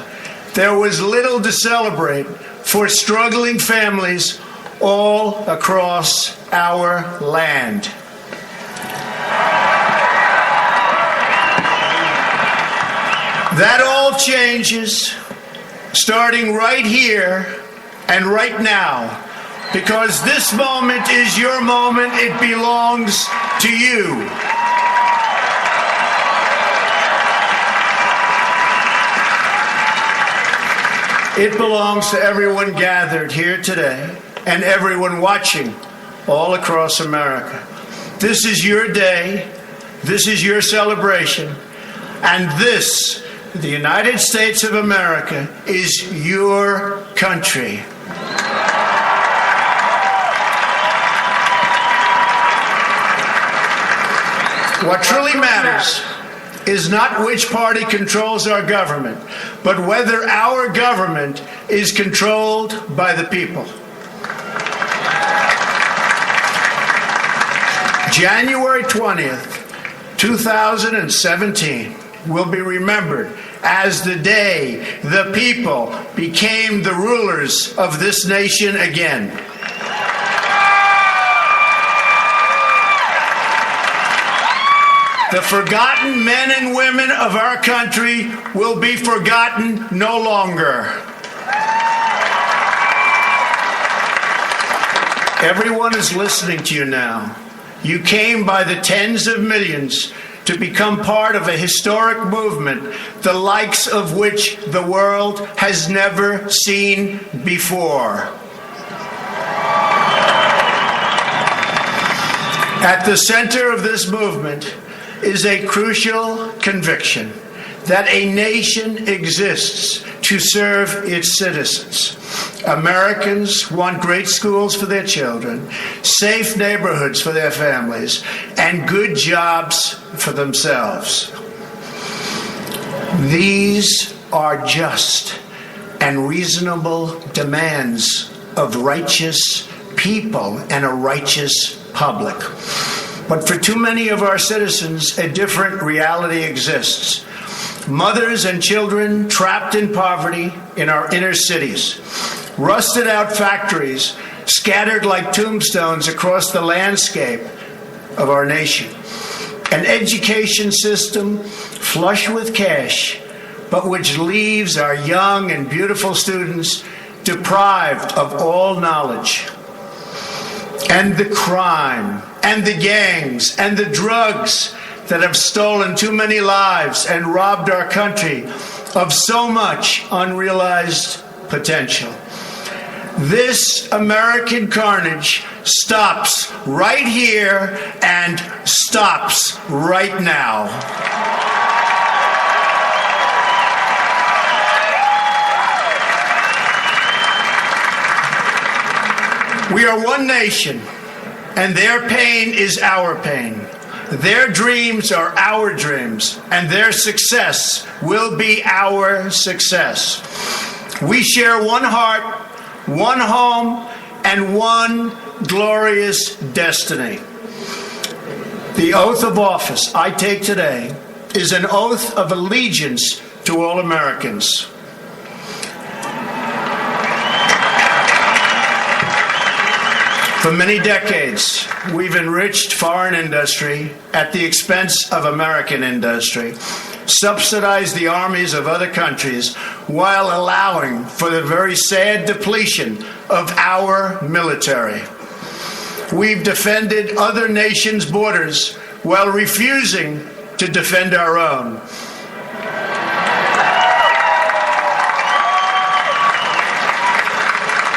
there was little to celebrate for struggling families all across our land. That all changes starting right here and right now, because this moment is your moment. It belongs to you. It belongs to everyone gathered here today and everyone watching all across America. This is your day. This is your celebration. And this, the United States of America, is your country. What truly matters is not which party controls our government, but whether our government is controlled by the people. January 20th, 2017 will be remembered as the day the people became the rulers of this nation again. The forgotten men and women of our country will be forgotten no longer. Everyone is listening to you now. You came by the tens of millions to become part of a historic movement, the likes of which the world has never seen before. At the center of this movement is a crucial conviction that a nation exists to serve its citizens. Americans want great schools for their children, safe neighborhoods for their families, and good jobs for themselves. These are just and reasonable demands of righteous people and a righteous public. But for too many of our citizens, a different reality exists. Mothers and children trapped in poverty in our inner cities. Rusted out factories scattered like tombstones across the landscape of our nation. An education system flush with cash, but which leaves our young and beautiful students deprived of all knowledge. And the crime, and the gangs, and the drugs that have stolen too many lives and robbed our country of so much unrealized potential. This American carnage stops right here and stops right now. We are one nation, and their pain is our pain. Their dreams are our dreams, and their success will be our success. We share one heart, one home, and one glorious destiny. The oath of office I take today is an oath of allegiance to all Americans. For many decades, we've enriched foreign industry at the expense of American industry, subsidized the armies of other countries while allowing for the very sad depletion of our military. We've defended other nations' borders while refusing to defend our own.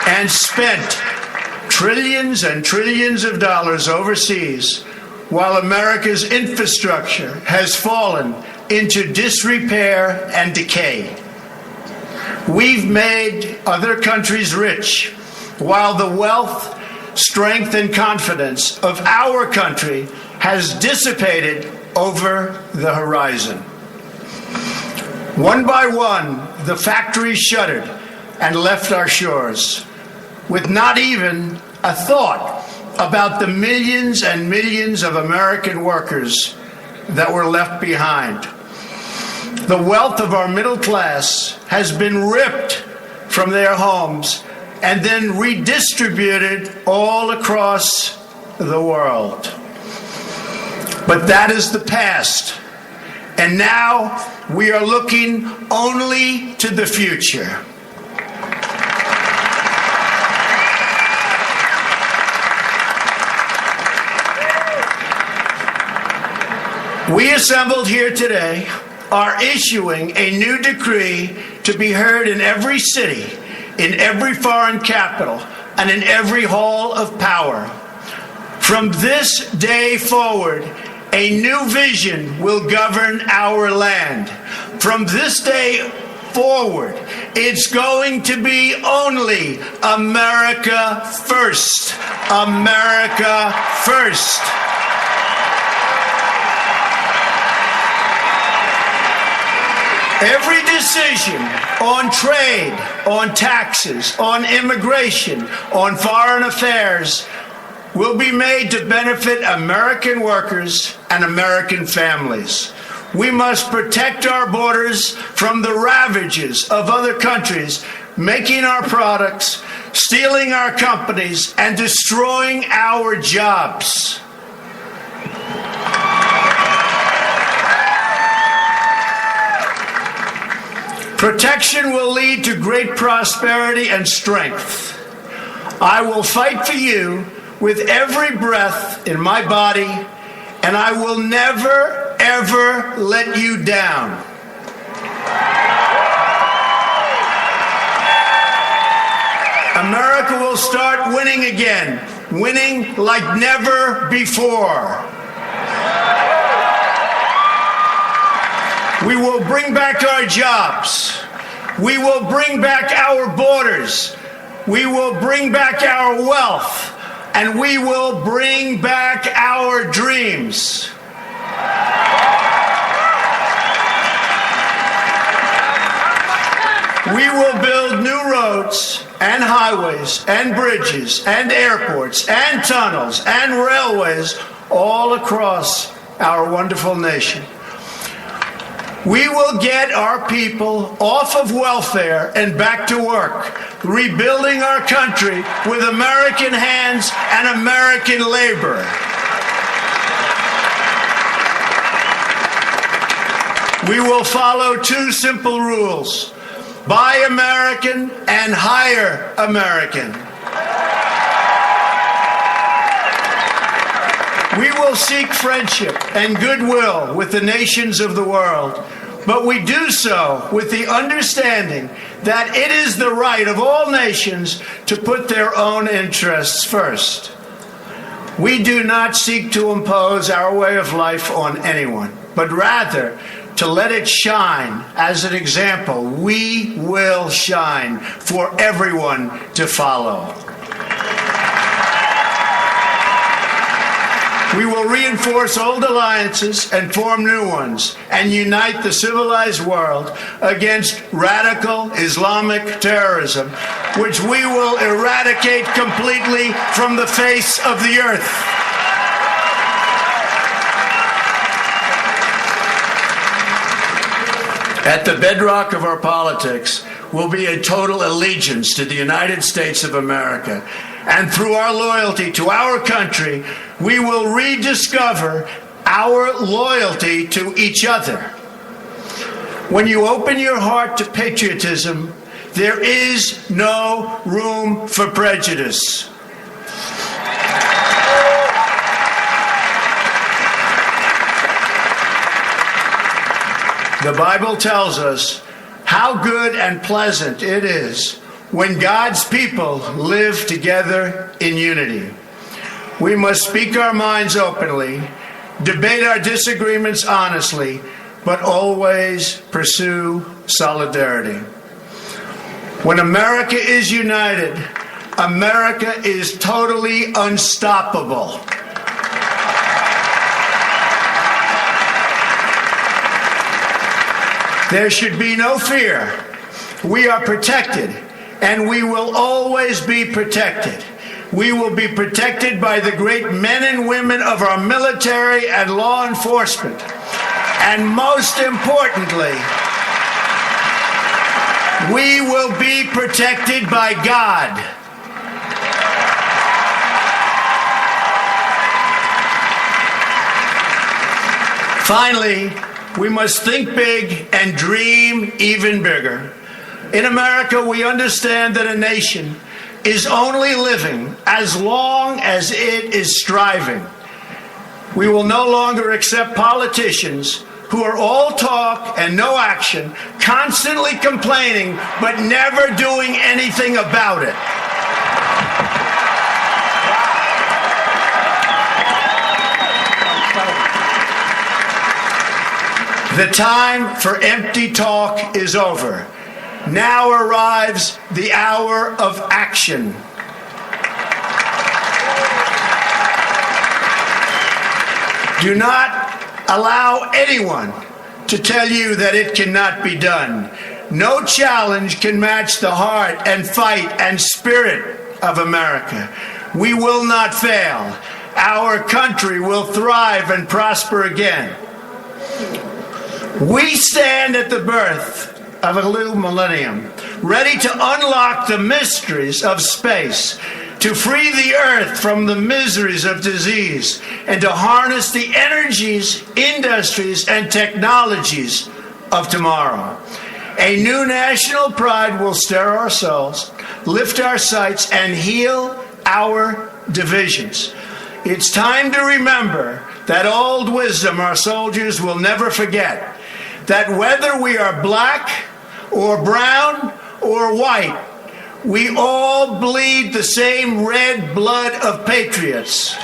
And spent trillions and trillions of dollars overseas while America's infrastructure has fallen into disrepair and decay. We've made other countries rich while the wealth, strength, and confidence of our country has dissipated over the horizon. One by one, the factories shuttered and left our shores, with not even a thought about the millions and millions of American workers that were left behind. The wealth of our middle class has been ripped from their homes and then redistributed all across the world. But that is the past. And now we are looking only to the future. We assembled here today are issuing a new decree to be heard in every city, in every foreign capital, and in every hall of power. From this day forward, a new vision will govern our land. From this day forward, it's going to be only America first. America first. Every decision on trade, on taxes, on immigration, on foreign affairs will be made to benefit American workers and American families. We must protect our borders from the ravages of other countries, making our products, stealing our companies, and destroying our jobs. Protection will lead to great prosperity and strength. I will fight for you with every breath in my body, and I will never, ever let you down. America will start winning again, winning like never before. We will bring back our jobs. We will bring back our borders. We will bring back our wealth. And we will bring back our dreams. We will build new roads and highways and bridges and airports and tunnels and railways all across our wonderful nation. We will get our people off of welfare and back to work, rebuilding our country with American hands and American labor. We will follow two simple rules: buy American and hire American. We will seek friendship and goodwill with the nations of the world, but we do so with the understanding that it is the right of all nations to put their own interests first. We do not seek to impose our way of life on anyone, but rather to let it shine as an example. We will shine for everyone to follow. We will reinforce old alliances and form new ones and unite the civilized world against radical Islamic terrorism, which we will eradicate completely from the face of the earth. At the bedrock of our politics will be a total allegiance to the United States of America. And through our loyalty to our country, we will rediscover our loyalty to each other. When you open your heart to patriotism, there is no room for prejudice. The Bible tells us how good and pleasant it is when God's people live together in unity. We must speak our minds openly, debate our disagreements honestly, but always pursue solidarity. When America is united, America is totally unstoppable. There should be no fear. We are protected, and we will always be protected. We will be protected by the great men and women of our military and law enforcement. And most importantly, we will be protected by God. Finally, we must think big and dream even bigger. In America, we understand that a nation is only living as long as it is striving. We will no longer accept politicians who are all talk and no action, constantly complaining but never doing anything about it. The time for empty talk is over. Now arrives the hour of action. Do not allow anyone to tell you that it cannot be done. No challenge can match the heart and fight and spirit of America. We will not fail. Our country will thrive and prosper again. We stand at the birth of a new millennium, ready to unlock the mysteries of space, to free the earth from the miseries of disease, and to harness the energies, industries, and technologies of tomorrow. A new national pride will stir our souls, lift our sights, and heal our divisions. It's time to remember that old wisdom our soldiers will never forget, that whether we are black or brown or white, we all bleed the same red blood of patriots.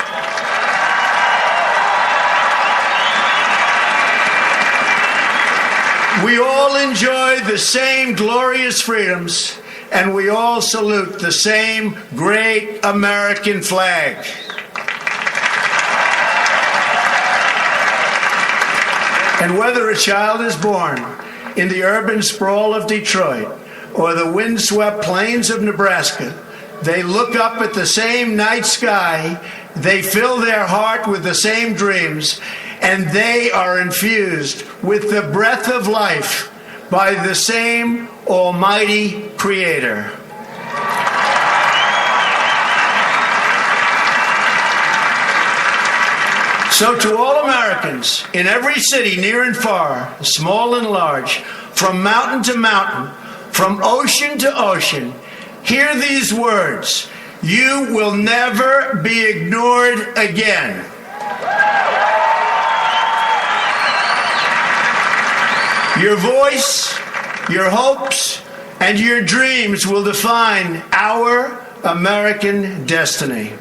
We all enjoy the same glorious freedoms, and we all salute the same great American flag. And whether a child is born in the urban sprawl of Detroit or the windswept plains of Nebraska, they look up at the same night sky, they fill their heart with the same dreams, and they are infused with the breath of life by the same almighty Creator. So to all Americans in every city, near and far, small and large, from mountain to mountain, from ocean to ocean, hear these words: you will never be ignored again. Your voice, your hopes, and your dreams will define our American destiny.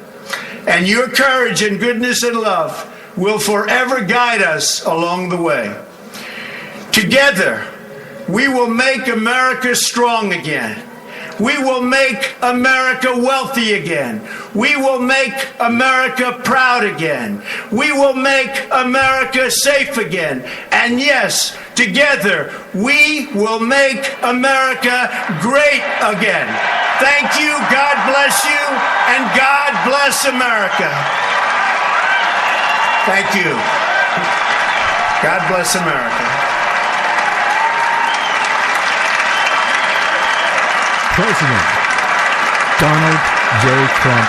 And your courage and goodness and love will forever guide us along the way. Together, we will make America strong again. We will make America wealthy again. We will make America proud again. We will make America safe again. And yes, together, we will make America great again. Thank you, God bless you, and God bless America. Thank you. God bless America. President Donald J. Trump,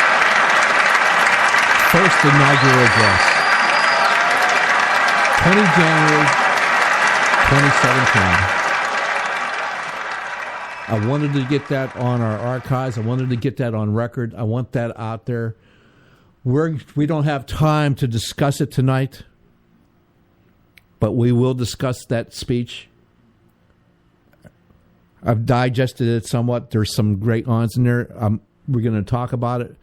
first inaugural address, 20 January 2017. I wanted to get that on our archives. I wanted to get that on record. I want that out there. We don't have time to discuss it tonight, but we will discuss that speech. I've digested it somewhat. There's some great lines in there. We're going to talk about it.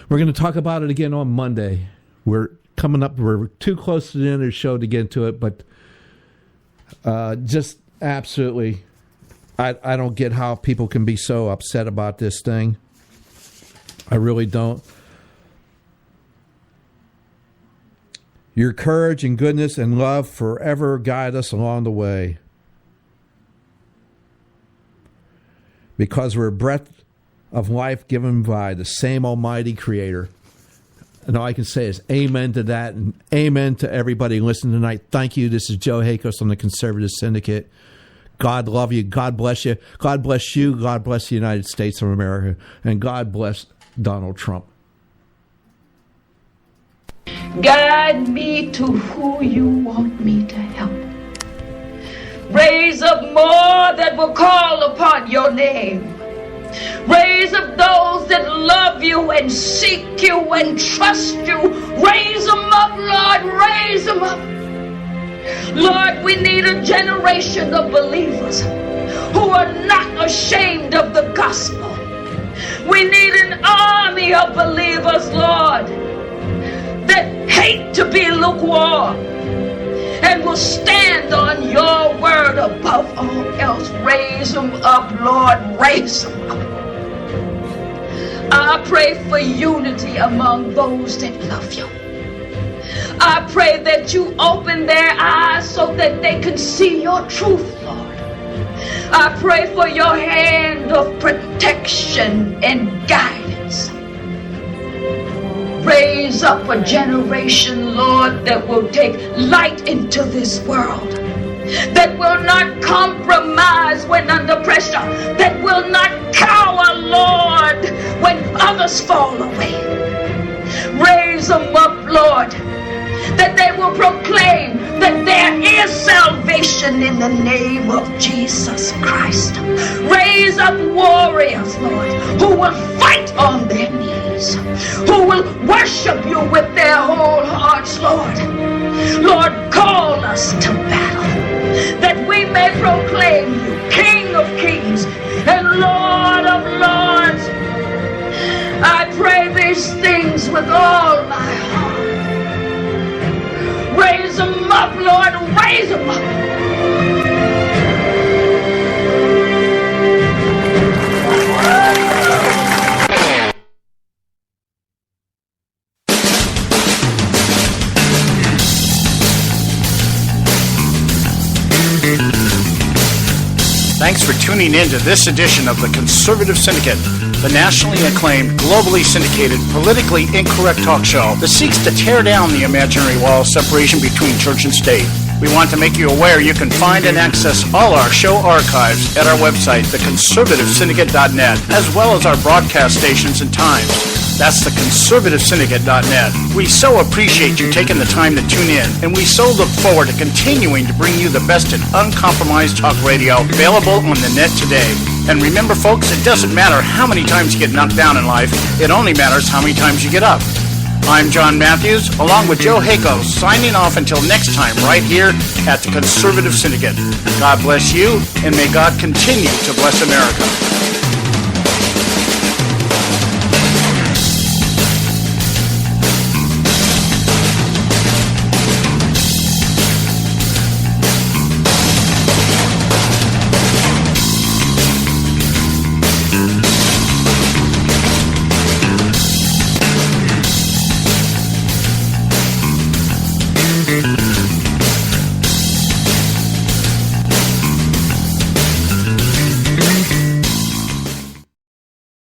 We're going to talk about it again on Monday. We're coming up. We're too close to the end of the show to get into it, but just absolutely, I don't get how people can be so upset about this thing. I really don't. Your courage and goodness and love forever guide us along the way. Because we're a breath of life given by the same almighty Creator. And all I can say is amen to that, and amen to everybody listening tonight. Thank you. This is Joe Hakos on the Conservative Syndicate. God love you. God bless you. God bless you. God bless the United States of America. And God bless Donald Trump. Guide me to who you want me to help. Raise up more that will call upon your name. Raise up those that love you and seek you and trust you. Raise them up, Lord, raise them up. Lord, we need a generation of believers who are not ashamed of the gospel. We need an army of believers, Lord, that hate to be lukewarm and will stand on your word above all else. Raise them up, Lord, raise them up. I pray for unity among those that love you. I pray that you open their eyes so that they can see your truth, Lord. I pray for your hand of protection and guidance. Raise up a generation, Lord, that will take light into this world, that will not compromise when under pressure, that will not cower, Lord, when others fall away. Raise them up, Lord, that they will proclaim that there their salvation in the name of Jesus Christ. Raise up warriors, Lord, who will fight on their knees, who will worship you with their whole hearts, Lord. Lord, call us to battle, that we may proclaim you King of kings and Lord of lords. I pray these things with all my heart. Raise them up, Lord, raise them up. Thanks for tuning in to this edition of the Conservative Syndicate, the nationally acclaimed, globally syndicated, politically incorrect talk show that seeks to tear down the imaginary wall of separation between church and state. We want to make you aware you can find and access all our show archives at our website, theconservativesyndicate.net, as well as our broadcast stations and times. That's theconservativesyndicate.net. We so appreciate you taking the time to tune in, and we so look forward to continuing to bring you the best in uncompromised talk radio available on the net today. And remember, folks, it doesn't matter how many times you get knocked down in life, it only matters how many times you get up. I'm John Matthews, along with Joe Hakos, signing off until next time right here at the Conservative Syndicate. God bless you, and may God continue to bless America.